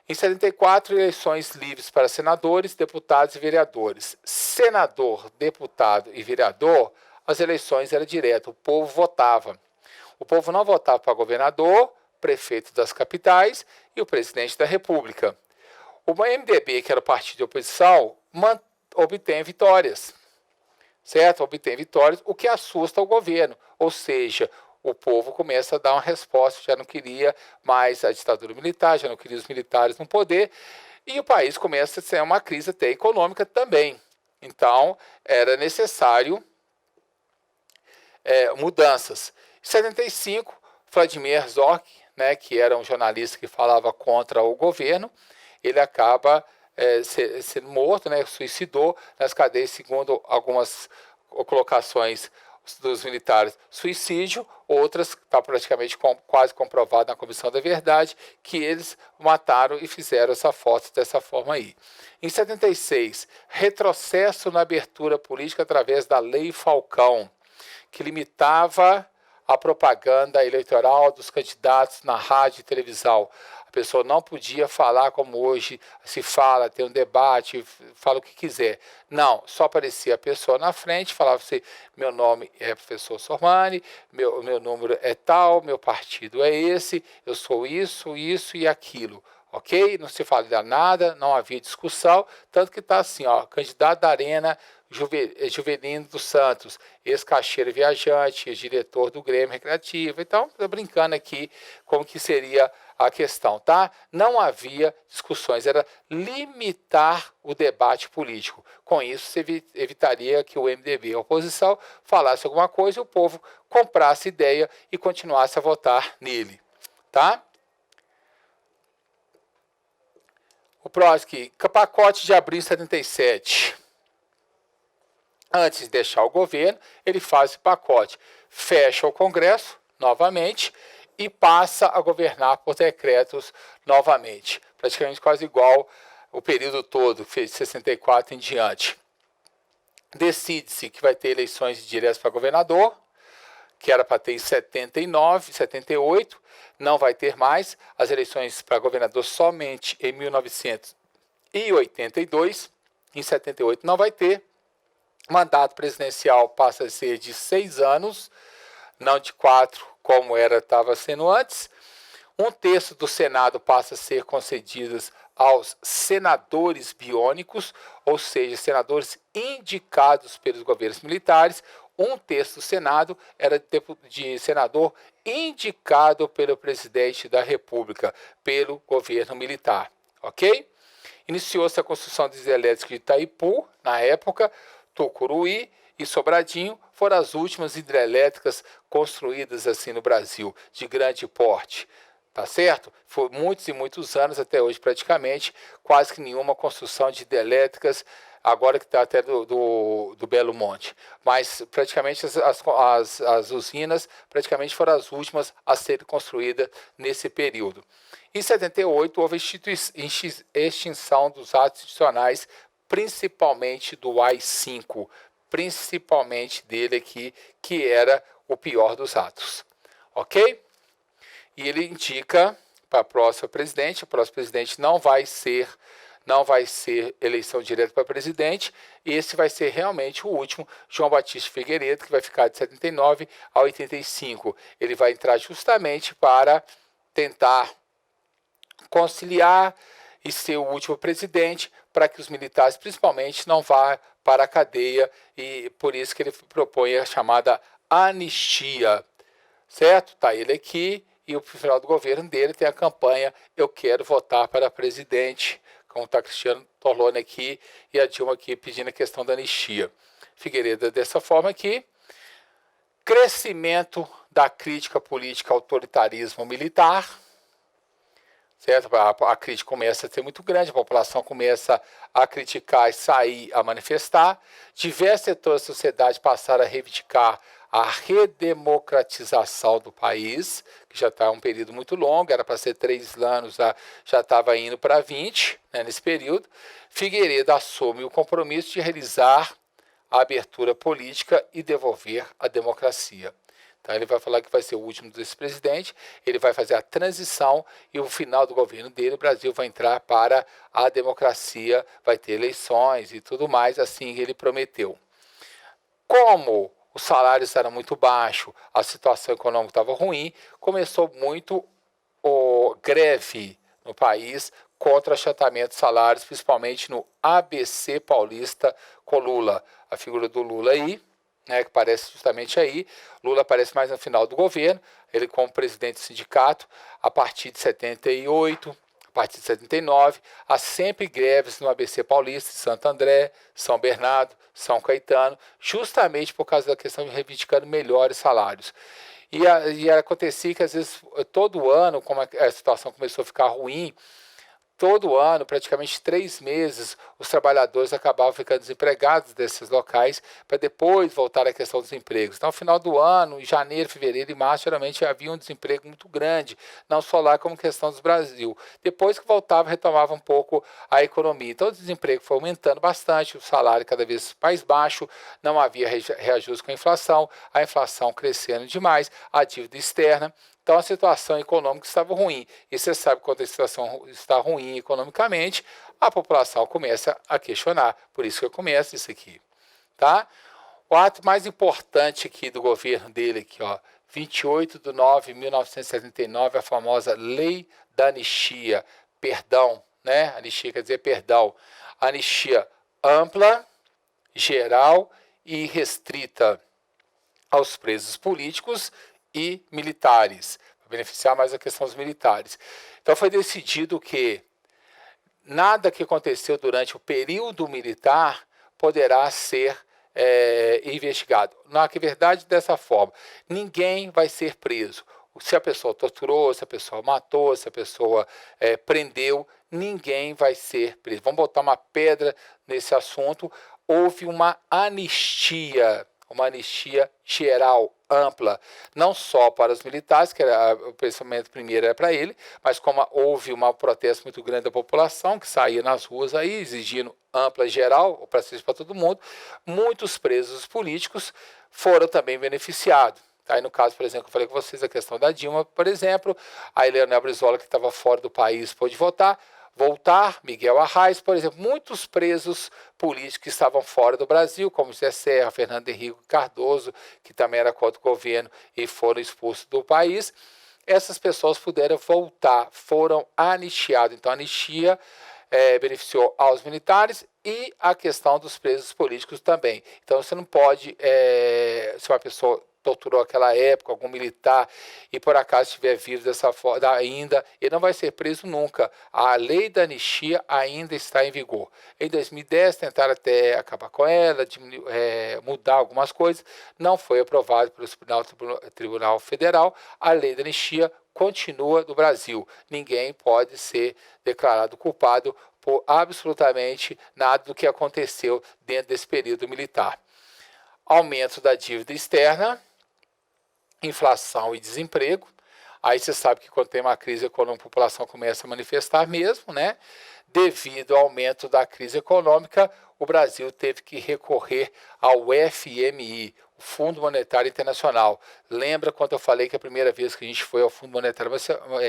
Speaker 1: Em 74, eleições livres para senadores, deputados e vereadores. Senador, deputado e vereador, as eleições eram diretas, o povo votava. O povo não votava para governador, prefeito das capitais e o presidente da república. O MDB, que era o partido de oposição, obtém vitórias, certo? Obtém vitórias, o que assusta o governo, ou seja, o povo começa a dar uma resposta, já não queria mais a ditadura militar, já não queria os militares no poder, e o país começa a ser uma crise até econômica também. Então, era necessário mudanças. Em 75, Vladimir Herzog, né, que era um jornalista que falava contra o governo, ele acaba sendo morto, né, suicidou nas cadeias, segundo algumas colocações dos militares, suicídio, outras, está praticamente quase comprovado na Comissão da Verdade, que eles mataram e fizeram essa foto dessa forma aí. Em 76, retrocesso na abertura política através da Lei Falcão, que limitava a propaganda eleitoral dos candidatos na rádio e televisão. A pessoa não podia falar como hoje se fala, ter um debate, fala o que quiser. Não, só aparecia a pessoa na frente, falava assim, meu nome é professor Sormani, meu número é tal, meu partido é esse, eu sou isso, isso e aquilo. Ok? Não se fala nada, não havia discussão, tanto que está assim, ó, candidato da Arena, Juvelino dos Santos, ex-caixeiro viajante, ex-diretor do Grêmio Recreativo. Então, estou brincando aqui como que seria a questão, tá? Não havia discussões, era limitar o debate político. Com isso, você evitaria que o MDB, a oposição, falasse alguma coisa e o povo comprasse ideia e continuasse a votar nele, tá? O próximo aqui, pacote de abril 77. Antes de deixar o governo, ele faz esse pacote, fecha o Congresso novamente e passa a governar por decretos novamente, praticamente quase igual o período todo, de 64 em diante. Decide-se que vai ter eleições diretas para governador, que era para ter em 79, 78, não vai ter mais, as eleições para governador somente em 1982, em 78 não vai ter. Mandato presidencial passa a ser de 6 anos, não de 4, como estava sendo antes. Um terço do Senado passa a ser concedidos aos senadores biônicos, ou seja, senadores indicados pelos governos militares. Um terço do Senado era de senador indicado pelo presidente da República, pelo governo militar. Ok? Iniciou-se a construção das hidrelétricas de Itaipu, na época. Tucuruí e Sobradinho foram as últimas hidrelétricas construídas assim no Brasil, de grande porte. Tá certo? Foi muitos e muitos anos, até hoje praticamente, quase que nenhuma construção de hidrelétricas, agora que está até do Belo Monte. Mas praticamente as usinas praticamente foram as últimas a serem construídas nesse período. Em 78, houve extinção dos atos institucionais, principalmente do AI-5, principalmente dele aqui, que era o pior dos atos. Ok? E ele indica para o próximo presidente não vai ser eleição direta para presidente, esse vai ser realmente o último, João Batista Figueiredo, que vai ficar de 79 a 85. Ele vai entrar justamente para tentar conciliar e ser o último presidente, para que os militares, principalmente, não vá para a cadeia, e por isso que ele propõe a chamada anistia, certo? Está ele aqui, e no final do governo dele tem a campanha Eu Quero Votar para Presidente, como está Cristiano Torlone aqui, e a Dilma aqui pedindo a questão da anistia. Figueiredo dessa forma aqui. Crescimento da crítica política ao autoritarismo militar, certo? A crítica começa a ser muito grande, a população começa a criticar e sair a manifestar. Diversos setores da sociedade passaram a reivindicar a redemocratização do país, que já está um período muito longo, era para ser 3 anos, já estava indo para 20, né, nesse período. Figueiredo assume o compromisso de realizar a abertura política e devolver a democracia. Então, ele vai falar que vai ser o último desse presidente, ele vai fazer a transição e o final do governo dele, o Brasil vai entrar para a democracia, vai ter eleições e tudo mais, assim ele prometeu. Como os salários eram muito baixos, a situação econômica estava ruim, começou muito greve no país contra achatamento de salários, principalmente no ABC Paulista com Lula. A figura do Lula aí, né, que aparece justamente aí. Lula aparece mais no final do governo, ele como presidente do sindicato, a partir de 78, a partir de 79, há sempre greves no ABC Paulista, Santo André, São Bernardo, São Caetano, justamente por causa da questão de reivindicando melhores salários. E acontecia que, às vezes, todo ano, como a situação começou a ficar ruim, todo ano, praticamente 3 meses, os trabalhadores acabavam ficando desempregados desses locais para depois voltar à questão dos empregos. Então, no final do ano, em janeiro, fevereiro e março, geralmente havia um desemprego muito grande, não só lá como questão do Brasil. Depois que voltava, retomava um pouco a economia. Então, o desemprego foi aumentando bastante, o salário cada vez mais baixo, não havia reajuste com a inflação crescendo demais, a dívida externa. Então, a situação econômica estava ruim. E você sabe, quando a situação está ruim economicamente, a população começa a questionar. Por isso que eu começo isso aqui. Tá? O ato mais importante aqui do governo dele, aqui, ó, 28 de 9 de 1979, a famosa Lei da Anistia. Perdão, né? Anistia quer dizer perdão. Anistia ampla, geral e restrita aos presos políticos e militares, para beneficiar mais a questão dos militares. Então foi decidido que nada que aconteceu durante o período militar poderá ser investigado. Na verdade, dessa forma, ninguém vai ser preso. Se a pessoa torturou, se a pessoa matou, se a pessoa prendeu, ninguém vai ser preso. Vamos botar uma pedra nesse assunto. Houve uma anistia geral, ampla, não só para os militares, que era, o pensamento primeiro era para ele, mas como houve um protesto muito grande da população, que saía nas ruas aí, exigindo ampla geral, para todo mundo, muitos presos políticos foram também beneficiados. Aí, no caso, por exemplo, eu falei com vocês a questão da Dilma, por exemplo, a Leonel Brizola, que estava fora do país, pôde voltar, Miguel Arraes, por exemplo, muitos presos políticos que estavam fora do Brasil, como José Serra, Fernando Henrique Cardoso, que também era contra o governo e foram expulsos do país, essas pessoas puderam voltar, foram anistiados. Então, a anistia beneficiou aos militares e a questão dos presos políticos também. Então, você não pode, se uma pessoa torturou aquela época, algum militar, e por acaso estiver vivo dessa forma ainda, ele não vai ser preso nunca. A lei da anistia ainda está em vigor. Em 2010, tentaram até acabar com ela, mudar algumas coisas, não foi aprovado pelo Tribunal Federal. A lei da anistia continua no Brasil. Ninguém pode ser declarado culpado por absolutamente nada do que aconteceu dentro desse período militar. Aumento da dívida externa, inflação e desemprego. Aí você sabe que quando tem uma crise econômica, a população começa a manifestar mesmo, né? Devido ao aumento da crise econômica, o Brasil teve que recorrer ao FMI, o Fundo Monetário Internacional. Lembra quando eu falei que a primeira vez que a gente foi ao Fundo Monetário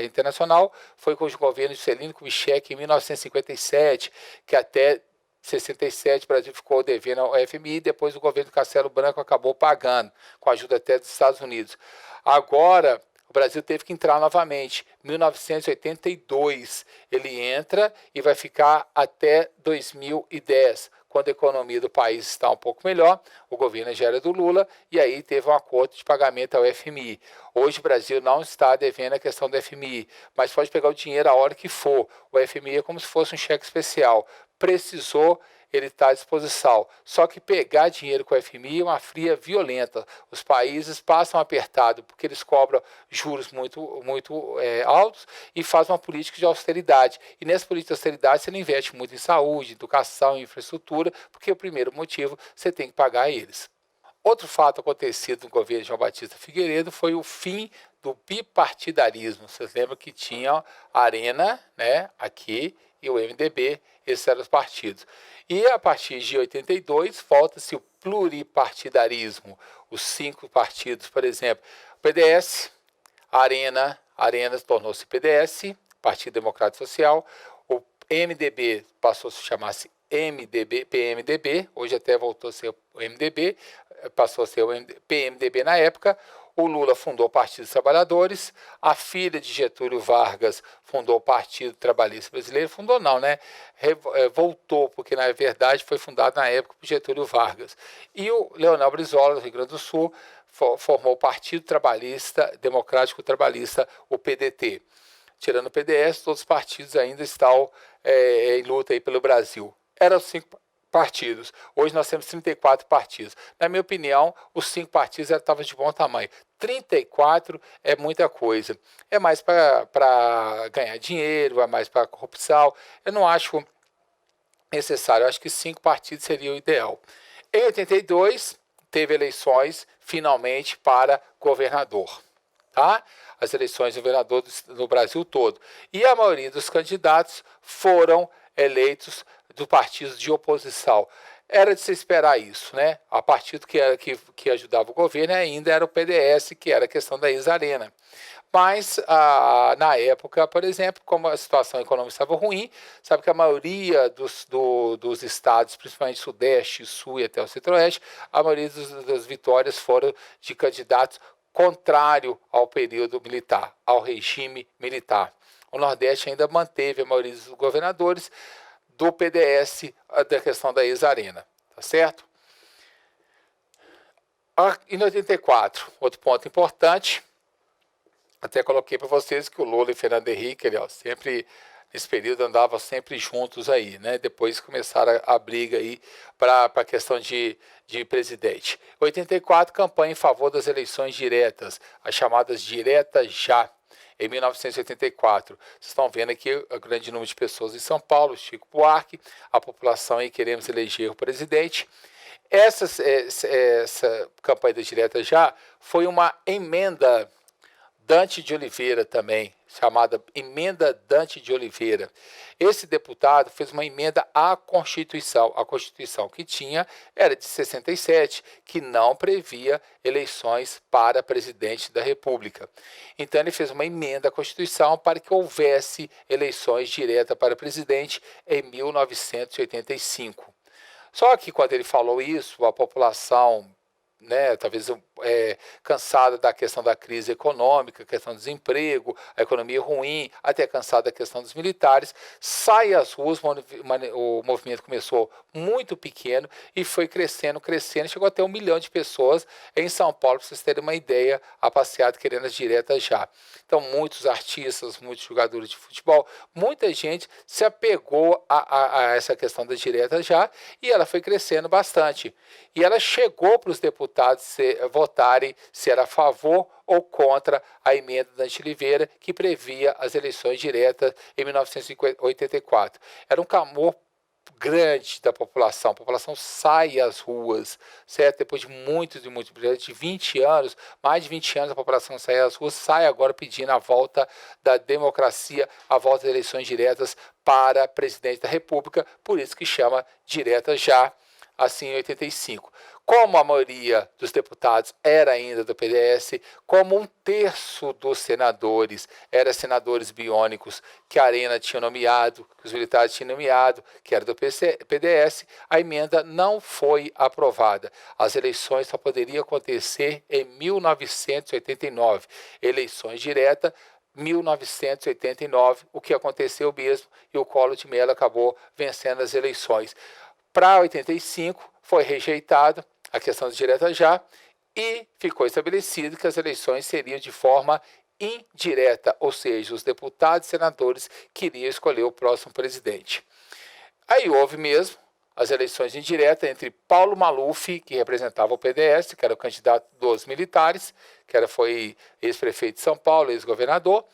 Speaker 1: Internacional foi com o governo de Juscelino Kubitschek em 1957, que até 67 o Brasil ficou devendo ao FMI, depois o governo Castelo Branco acabou pagando, com a ajuda até dos Estados Unidos. Agora, o Brasil teve que entrar novamente. 1982 ele entra e vai ficar até 2010, quando a economia do país está um pouco melhor, o governo já era do Lula, e aí teve um acordo de pagamento ao FMI. Hoje o Brasil não está devendo a questão do FMI, mas pode pegar o dinheiro a hora que for. O FMI é como se fosse um cheque especial. Precisou, ele está à disposição. Só que pegar dinheiro com o FMI é uma fria violenta. Os países passam apertado porque eles cobram juros muito altos e fazem uma política de austeridade. E nessa política de austeridade você não investe muito em saúde, educação, infraestrutura, porque o primeiro motivo você tem que pagar eles. Outro fato acontecido no governo de João Batista Figueiredo foi o fim do bipartidarismo. Vocês lembram que tinha a Arena, né, aqui, e o MDB, esses eram os partidos. E a partir de 82, volta-se o pluripartidarismo. Os 5 partidos, por exemplo, PDS, Arena tornou-se PDS, Partido Democrático Social, o MDB passou a se chamar-se PMDB, hoje até voltou a ser o MDB, passou a ser o PMDB na época. O Lula fundou o Partido dos Trabalhadores, a filha de Getúlio Vargas fundou o Partido Trabalhista Brasileiro, fundou não, né? Voltou, porque na verdade foi fundado na época por Getúlio Vargas. E o Leonel Brizola, do Rio Grande do Sul, formou o Partido Trabalhista, Democrático Trabalhista, o PDT. tirando o PDS, todos os partidos ainda estão em luta aí pelo Brasil. Eram 5 partidos. Hoje nós temos 34 partidos. Na minha opinião, os 5 partidos estavam de bom tamanho. 34 é muita coisa. É mais para ganhar dinheiro, é mais para corrupção. Eu não acho necessário. Eu acho que 5 partidos seria o ideal. Em 82, teve eleições, finalmente, para governador. Tá? As eleições de governador no Brasil todo. E a maioria dos candidatos foram eleitos do partido de oposição. Era de se esperar isso, né? O partido que ajudava o governo ainda era o PDS, que era a questão da ex-arena. Mas, na época, por exemplo, como a situação econômica estava ruim, sabe que a maioria dos estados, principalmente Sudeste, Sul e até o Centro-Oeste, a maioria das vitórias foram de candidatos contrário ao período militar, ao regime militar. O Nordeste ainda manteve a maioria dos governadores do PDS, da questão da ex-arena, tá certo? Em 84, outro ponto importante, até coloquei para vocês que o Lula e Fernando Henrique, sempre nesse período andavam sempre juntos aí, né? Depois começaram a briga aí para a questão de presidente. 84, campanha em favor das eleições diretas, as chamadas diretas já. Em 1984, vocês estão vendo aqui o grande número de pessoas em São Paulo, Chico Buarque, a população aí queremos eleger o presidente. Essa campanha da direta já foi uma emenda Dante de Oliveira também, chamada Emenda Dante de Oliveira. Esse deputado fez uma emenda à Constituição. A Constituição que tinha era de 67, que não previa eleições para presidente da República. Então ele fez uma emenda à Constituição para que houvesse eleições diretas para presidente em 1985. Só que quando ele falou isso, a população, né, talvez cansada da questão da crise econômica, questão do desemprego, a economia ruim, até cansada da questão dos militares, sai às ruas, o movimento começou muito pequeno e foi crescendo, chegou até 1 milhão de pessoas em São Paulo, para vocês terem uma ideia, a passeada querendo as diretas já. Então, muitos artistas, muitos jogadores de futebol, muita gente se apegou a essa questão das diretas já, e ela foi crescendo bastante. E ela chegou para os deputados votarem se era a favor ou contra a emenda da Dante Oliveira, que previa as eleições diretas em 1984. Era um clamor grande da população. A população sai às ruas, certo? Depois de de 20 anos, mais de 20 anos a população sai às ruas, sai agora pedindo a volta da democracia, a volta das eleições diretas para presidente da República, por isso que chama direta já, assim em 85. Como a maioria dos deputados era ainda do PDS, como 1/3 dos senadores eram senadores biônicos que a Arena tinha nomeado, que os militares tinham nomeado, que era do PDS, a emenda não foi aprovada. As eleições só poderiam acontecer em 1989. Eleições diretas, 1989, o que aconteceu mesmo, e o Collor de Mello acabou vencendo as eleições. Para 85, foi rejeitado a questão da direta já e ficou estabelecido que as eleições seriam de forma indireta, ou seja, os deputados e senadores queriam escolher o próximo presidente. Aí houve mesmo as eleições indiretas entre Paulo Maluf, que representava o PDS, que era o candidato dos militares, foi ex-prefeito de São Paulo, ex-governador,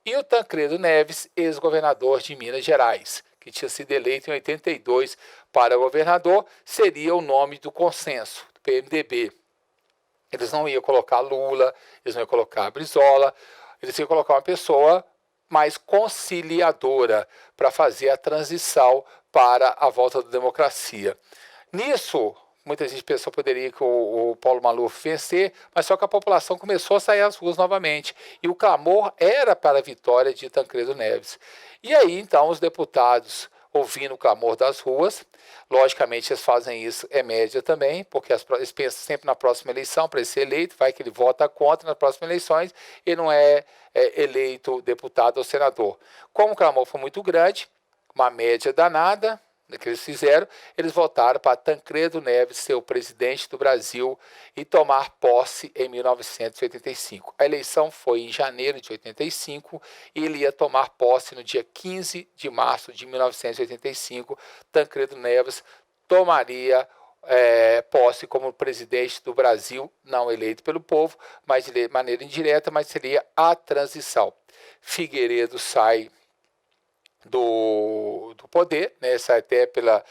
Speaker 1: e o Tancredo Neves, ex-governador de Minas Gerais, que tinha sido eleito em 82 para governador, seria o nome do consenso, do PMDB. Eles não iam colocar Lula, eles não iam colocar Brizola, eles iam colocar uma pessoa mais conciliadora para fazer a transição para a volta da democracia. Nisso, muita gente pensou que poderia o Paulo Maluf vencer, mas só que a população começou a sair às ruas novamente. E o clamor era para a vitória de Tancredo Neves. E aí, então, os deputados, ouvindo o clamor das ruas, logicamente eles fazem isso em média também, porque eles pensam sempre na próxima eleição, para ele ser eleito, vai que ele vota contra nas próximas eleições, e não é eleito deputado ou senador. Como o clamor foi muito grande, uma média danada, que eles fizeram, eles votaram para Tancredo Neves ser o presidente do Brasil e tomar posse em 1985. A eleição foi em janeiro de 85 e ele ia tomar posse no dia 15 de março de 1985. Tancredo Neves tomaria posse como presidente do Brasil, não eleito pelo povo, mas de maneira indireta, mas seria a transição. Figueiredo sai do poder, né? Sai até pela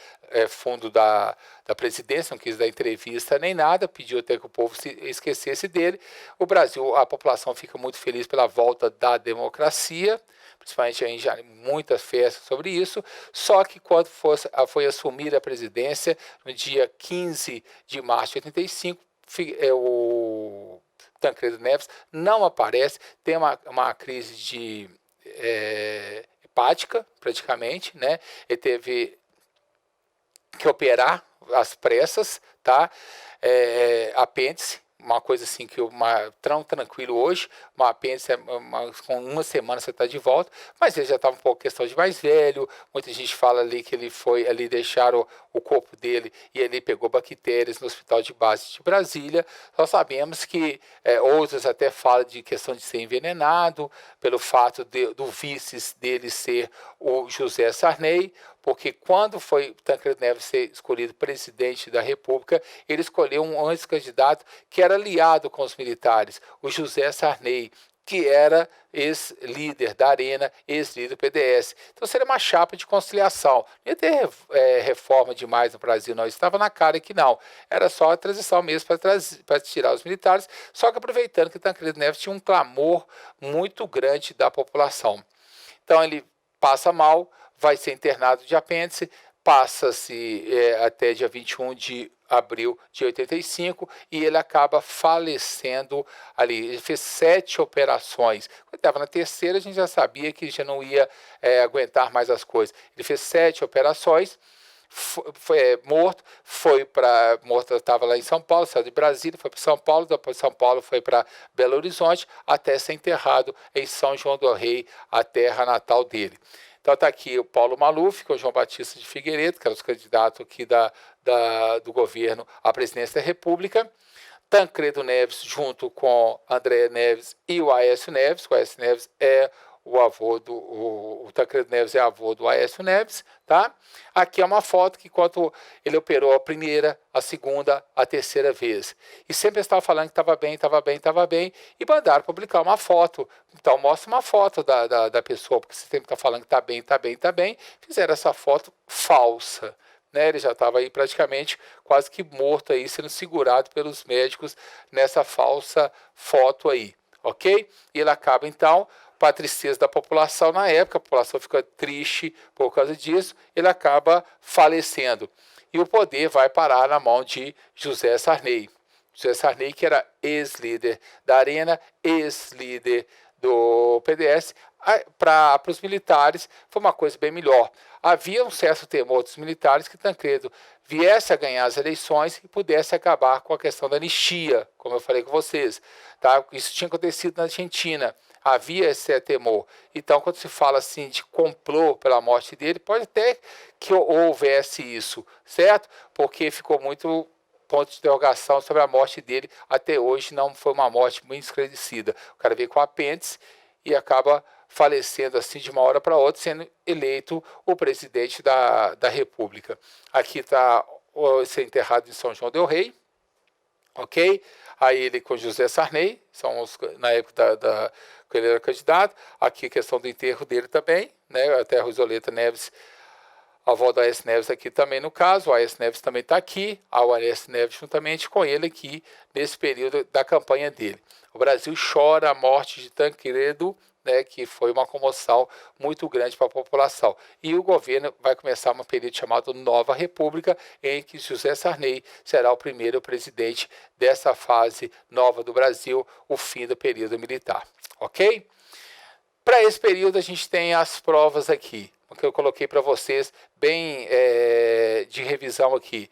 Speaker 1: fundo da presidência, não quis dar entrevista nem nada, pediu até que o povo se esquecesse dele. O Brasil, a população fica muito feliz pela volta da democracia, principalmente aí já muitas festas sobre isso, só que quando foi assumir a presidência, no dia 15 de março de 85, o Tancredo Neves não aparece, tem uma crise de hepática, praticamente, né? Ele teve que operar às pressas, tá? Apêndice, uma coisa assim que tão tranquilo hoje, uma apêndice, com uma semana você está de volta, mas ele já estava um pouco questão de mais velho, muita gente fala ali que ele foi ali deixar o corpo dele e ele pegou bactérias no hospital de base de Brasília. Nós sabemos que outros até falam de questão de ser envenenado, pelo fato do vice dele ser o José Sarney, porque quando foi Tancredo Neves ser escolhido presidente da República, ele escolheu um antes-candidato que era aliado com os militares, o José Sarney, que era ex-líder da Arena, ex-líder do PDS. Então seria uma chapa de conciliação. Não ia ter reforma demais no Brasil, não. Estava na cara que não. Era só a transição mesmo para tirar os militares, só que aproveitando que Tancredo Neves tinha um clamor muito grande da população. Então ele passa mal, vai ser internado de apêndice, passa-se até dia 21 de abril de 85 e ele acaba falecendo ali. Ele fez 7 operações. Quando estava na terceira, a gente já sabia que já não ia aguentar mais as coisas. Ele fez 7 operações, foi morto, estava lá em São Paulo, saiu de Brasília, foi para São Paulo, depois de São Paulo foi para Belo Horizonte, até ser enterrado em São João do Rei, a terra natal dele. Então está aqui o Paulo Maluf, que é o João Batista de Figueiredo, que era o candidato aqui do governo à presidência da República. Tancredo Neves, junto com André Neves e o Aécio Neves. O Aécio Neves é o avô o Tancredo Neves é avô do Aécio Neves, tá? Aqui é uma foto que enquanto ele operou a primeira, a segunda, a terceira vez. E sempre estava falando que estava bem, estava bem, estava bem, e mandaram publicar uma foto. Então mostra uma foto da pessoa, porque você sempre está falando que está bem, está bem, está bem. Fizeram essa foto falsa. Né, ele já estava aí praticamente quase que morto aí, sendo segurado pelos médicos nessa falsa foto aí, ok? E ele acaba então, para a tristeza da população na época, a população fica triste por causa disso, ele acaba falecendo. E o poder vai parar na mão de José Sarney. José Sarney, que era ex-líder da Arena, ex-líder do PDS, para os militares foi uma coisa bem melhor. Havia um certo temor dos militares que Tancredo viesse a ganhar as eleições e pudesse acabar com a questão da anistia, como eu falei com vocês. Tá? Isso tinha acontecido na Argentina. Havia esse temor. Então, quando se fala assim de complô pela morte dele, pode até que houvesse isso, certo? Porque ficou muito ponto de interrogação sobre a morte dele. Até hoje não foi uma morte muito esclarecida. O cara veio com apêndice e acaba falecendo assim de uma hora para outra, sendo eleito o presidente da República. Aqui está ser enterrado em São João del Rei, ok? Aí ele com José Sarney, na época que ele era candidato. Aqui a questão do enterro dele também, né? Até a Rosoleta Neves, a avó do Aécio Neves aqui também no caso, o Aécio Neves também está aqui, o Aécio Neves juntamente com ele aqui nesse período da campanha dele. O Brasil chora a morte de Tancredo, né, que foi uma comoção muito grande para a população. E o governo vai começar um período chamado Nova República, em que José Sarney será o primeiro presidente dessa fase nova do Brasil, o fim do período militar. Ok? Para esse período a gente tem as provas aqui, que eu coloquei para vocês bem de revisão aqui.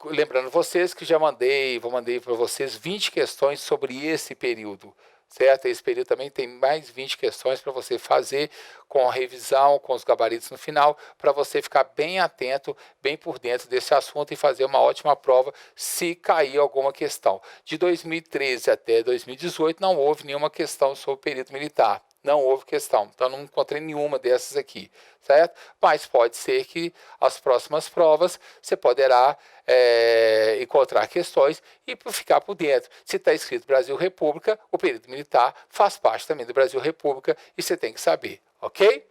Speaker 1: Lembrando vocês que vou mandei para vocês 20 questões sobre esse período, certo? Esse período também tem mais 20 questões para você fazer com a revisão, com os gabaritos no final, para você ficar bem atento, bem por dentro desse assunto e fazer uma ótima prova se cair alguma questão. De 2013 até 2018 não houve nenhuma questão sobre o período militar. Não houve questão, então não encontrei nenhuma dessas aqui, certo? Mas pode ser que as próximas provas você poderá encontrar questões e ficar por dentro. Se está escrito Brasil República, o período militar faz parte também do Brasil República e você tem que saber, ok?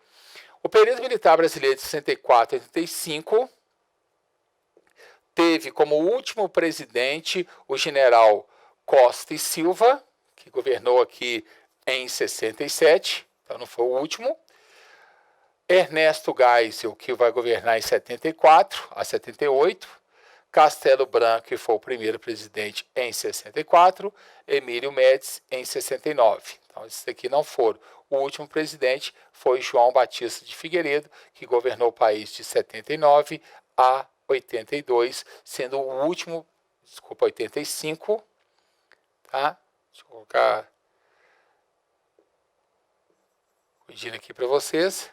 Speaker 1: O período militar brasileiro de 64 a 85 teve como último presidente o general Costa e Silva, que governou aqui em 67, então não foi o último. Ernesto Geisel, que vai governar em 74 a 78. Castelo Branco, que foi o primeiro presidente em 64. Emílio Médici em 69. Então, esses aqui não foram. O último presidente foi João Batista de Figueiredo, que governou o país de 79 a 82, sendo o último, 85, tá? Deixa eu colocar corrigindo aqui para vocês.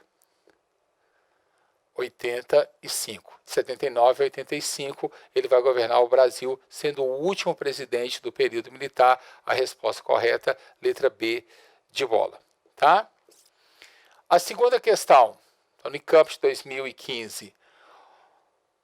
Speaker 1: 85. 79 a 85, ele vai governar o Brasil, sendo o último presidente do período militar. A resposta correta, letra B de bola. Tá? A segunda questão, Unicamp de 2015.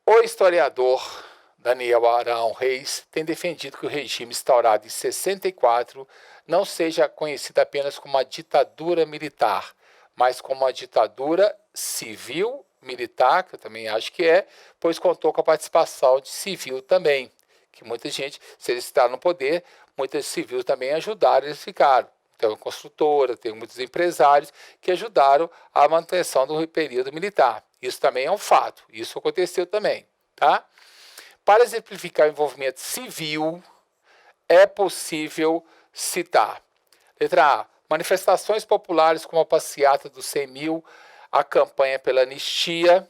Speaker 1: O historiador Daniel Arão Reis tem defendido que o regime instaurado em 64 não seja conhecido apenas como uma ditadura militar, mas como uma ditadura civil militar, que eu também acho que pois contou com a participação de civil também, que muita gente, se eles estavam no poder, muitos civis também ajudaram, eles ficaram. Tem uma construtora, tem muitos empresários que ajudaram a manutenção do período militar. Isso também é um fato, isso aconteceu também, tá? Para exemplificar o envolvimento civil, é possível citar. Letra A. Manifestações populares como a passeata dos 100 mil, a campanha pela anistia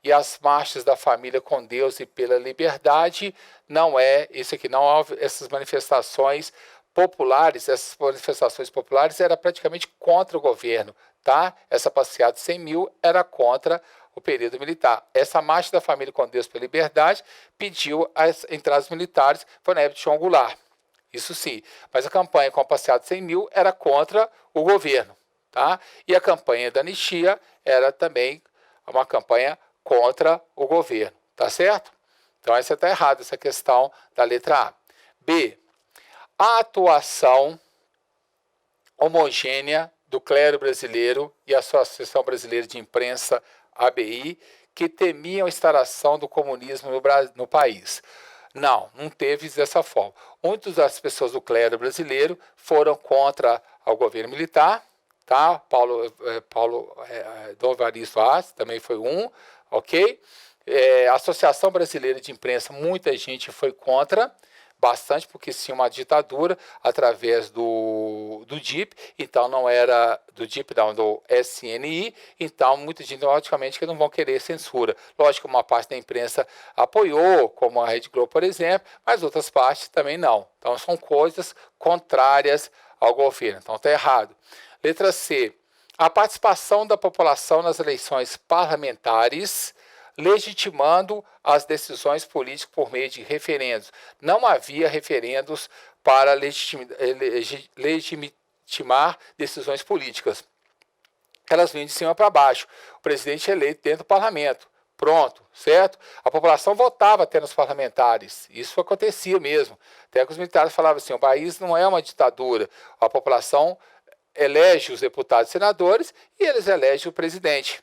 Speaker 1: e as marchas da família com Deus e pela liberdade. Não isso aqui não houve, essas manifestações populares era praticamente contra o governo, tá? Essa passeata de 100 mil era contra o período militar. Essa marcha da família com Deus pela liberdade pediu as entradas militares, foi na época de João Goulart. Isso sim, mas a campanha com a passeata de 100 mil era contra o governo, tá? E a campanha da anistia era também uma campanha contra o governo, tá certo? Então essa está errada, essa questão da letra A. B. A atuação homogênea do clero brasileiro e a Associação Brasileira de Imprensa, ABI, que temiam a instalação do comunismo no país. Não teve dessa forma. Muitas das pessoas do clero brasileiro foram contra o governo militar, tá? Dom Evaristo Arce também foi um, ok? A Associação Brasileira de Imprensa, muita gente foi contra, bastante, porque tinha uma ditadura através do DIP, então não era do DIP, não, do SNI, então muita gente, logicamente, que não vão querer censura. Lógico que uma parte da imprensa apoiou, como a Rede Globo, por exemplo, mas outras partes também não. Então são coisas contrárias ao governo, então está errado. Letra C. A participação da população nas eleições parlamentares, legitimando as decisões políticas por meio de referendos. Não havia referendos para legitimar decisões políticas. Elas vinham de cima para baixo. O presidente é eleito dentro do parlamento. Pronto, certo? A população votava até nos parlamentares. Isso acontecia mesmo. Até que os militares falavam assim, o país não é uma ditadura. A população elege os deputados e senadores e eles elegem o presidente.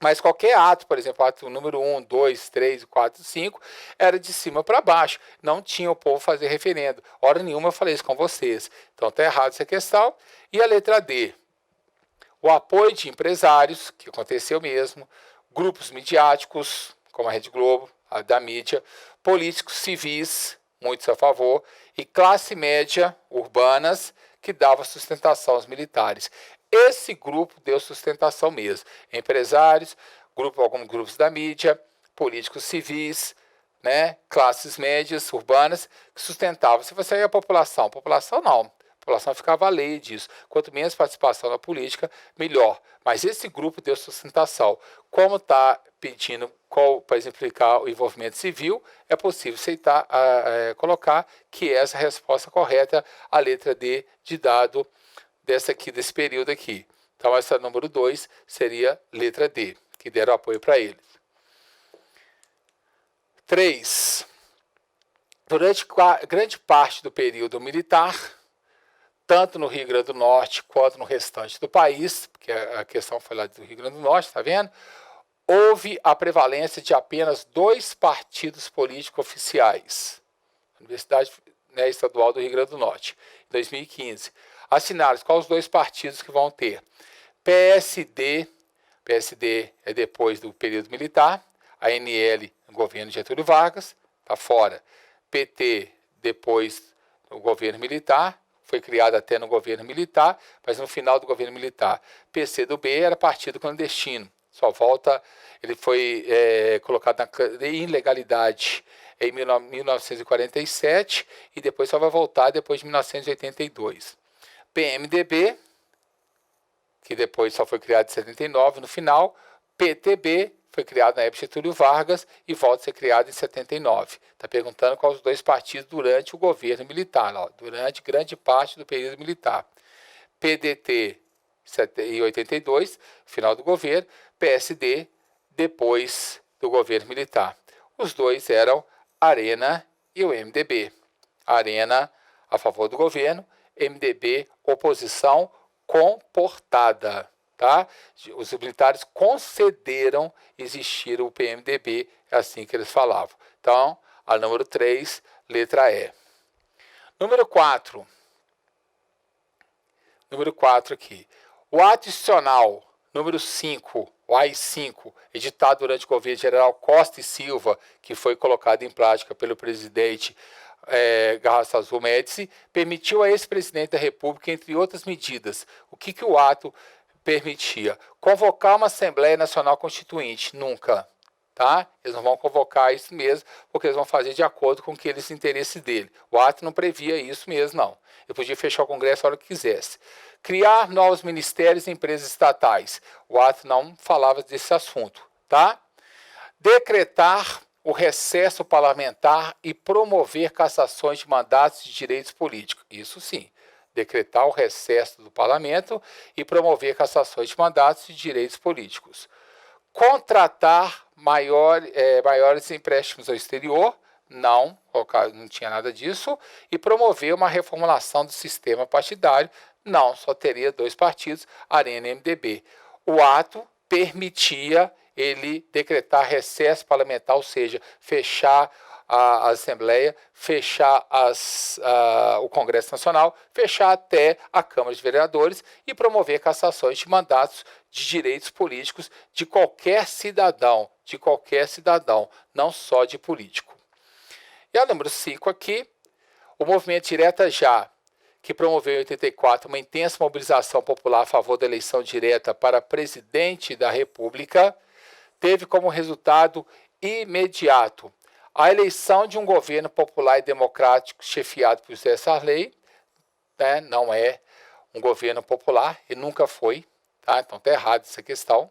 Speaker 1: Mas qualquer ato, por exemplo, ato número 1, 2, 3, 4, 5, era de cima para baixo. Não tinha o povo fazer referendo. Hora nenhuma eu falei isso com vocês. Então está errado essa questão. E a letra D. O apoio de empresários, que aconteceu mesmo, grupos midiáticos, como a Rede Globo, a da mídia, políticos civis, muitos a favor, e classe média urbanas, que dava sustentação aos militares. Esse grupo deu sustentação mesmo. Empresários, alguns grupos da mídia, políticos civis, né, classes médias, urbanas, que sustentavam. Se você é a população não. A população ficava alheia disso. Quanto menos participação na política, melhor. Mas esse grupo deu sustentação. Como está pedindo para exemplificar o envolvimento civil, é possível aceitar, colocar que essa é a resposta correta, a letra D de dado desse período aqui. Então, essa número 2 seria letra D, que deram apoio para eles. 3. Durante grande parte do período militar, tanto no Rio Grande do Norte quanto no restante do país, porque a questão foi lá do Rio Grande do Norte, está vendo? Houve a prevalência de apenas 2 partidos políticos oficiais. Universidade Estadual do Rio Grande do Norte, em 2015. Assinados, quais os 2 partidos que vão ter? PSD é depois do período militar, ANL no governo Getúlio Vargas, está fora. PT depois do governo militar, foi criado até no governo militar, mas no final do governo militar. PCdoB era partido clandestino, só volta, ele foi colocado na ilegalidade em 1947 e depois só vai voltar depois de 1982. PMDB, que depois só foi criado em 79, no final. PTB foi criado na época de Getúlio Vargas e volta a ser criado em 79. Está perguntando quais os 2 partidos durante o governo militar, ó, durante grande parte do período militar. PDT em 82, final do governo. PSD, depois do governo militar. Os 2 eram Arena e o MDB. Arena a favor do governo, MDB oposição comportada. Tá? Os militares concederam existir o PMDB, é assim que eles falavam. Então, a número 3, letra E. Número 4. Número 4 aqui. O ato institucional, número 5, o AI-5, editado durante o governo general Costa e Silva, que foi colocado em prática pelo presidente Garrastazu Azul Médici, permitiu a ex-presidente da República, entre outras medidas. O que o ato permitia? Convocar uma Assembleia Nacional Constituinte. Nunca. Tá? Eles não vão convocar isso mesmo, porque eles vão fazer de acordo com aqueles interesses dele. O ato não previa isso mesmo, não. Ele podia fechar o Congresso a hora que quisesse. Criar novos ministérios e empresas estatais. O ato não falava desse assunto. Tá? Decretar o recesso parlamentar e promover cassações de mandatos de direitos políticos. Isso sim. Decretar o recesso do parlamento e promover cassações de mandatos de direitos políticos. Contratar maiores empréstimos ao exterior, não tinha nada disso, e promover uma reformulação do sistema partidário, não, só teria 2 partidos, Arena e MDB. O ato permitia ele decretar recesso parlamentar, ou seja, fechar a Assembleia, fechar o Congresso Nacional, fechar até a Câmara de Vereadores e promover cassações de mandatos de direitos políticos de qualquer cidadão, não só de político. E a número 5 aqui, o movimento Direta Já, que promoveu em 84 uma intensa mobilização popular a favor da eleição direta para presidente da República, teve como resultado imediato a eleição de um governo popular e democrático chefiado por José Sarney, né? Não é um governo popular e nunca foi, tá? Então está errado essa questão.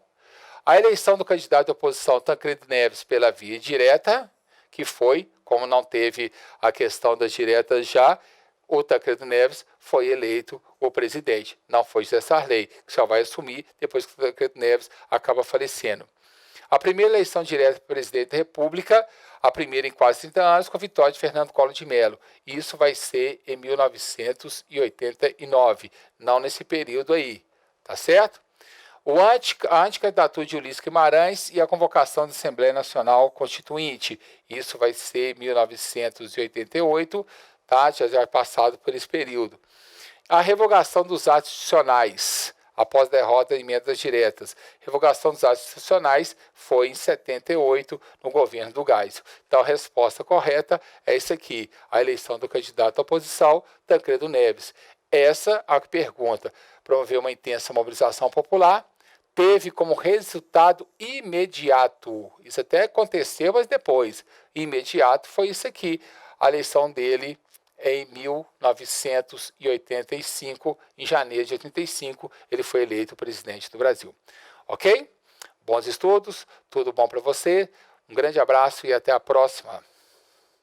Speaker 1: A eleição do candidato da oposição Tancredo Neves pela via direta, que foi, como não teve a questão das diretas já, o Tancredo Neves foi eleito o presidente. Não foi José Sarney, que só vai assumir depois que o Tancredo Neves acaba falecendo. A primeira eleição direta para presidente da República, a primeira em quase 30 anos, com a vitória de Fernando Collor de Mello. Isso vai ser em 1989, não nesse período aí, tá certo? A anticandidatura de Ulisses Guimarães e a convocação da Assembleia Nacional Constituinte. Isso vai ser em 1988, tá? Já passado por esse período. A revogação dos atos institucionais, após a derrota de emendas diretas. Revogação dos atos institucionais foi em 78, no governo do Geisel. Então, a resposta correta é isso aqui, a eleição do candidato à oposição, Tancredo Neves. Essa é a pergunta. Promoveu uma intensa mobilização popular, teve como resultado imediato, isso até aconteceu, mas depois, imediato foi isso aqui, a eleição dele em 1985, em janeiro de 85, ele foi eleito presidente do Brasil. Ok? Bons estudos, tudo bom para você, um grande abraço e até a próxima.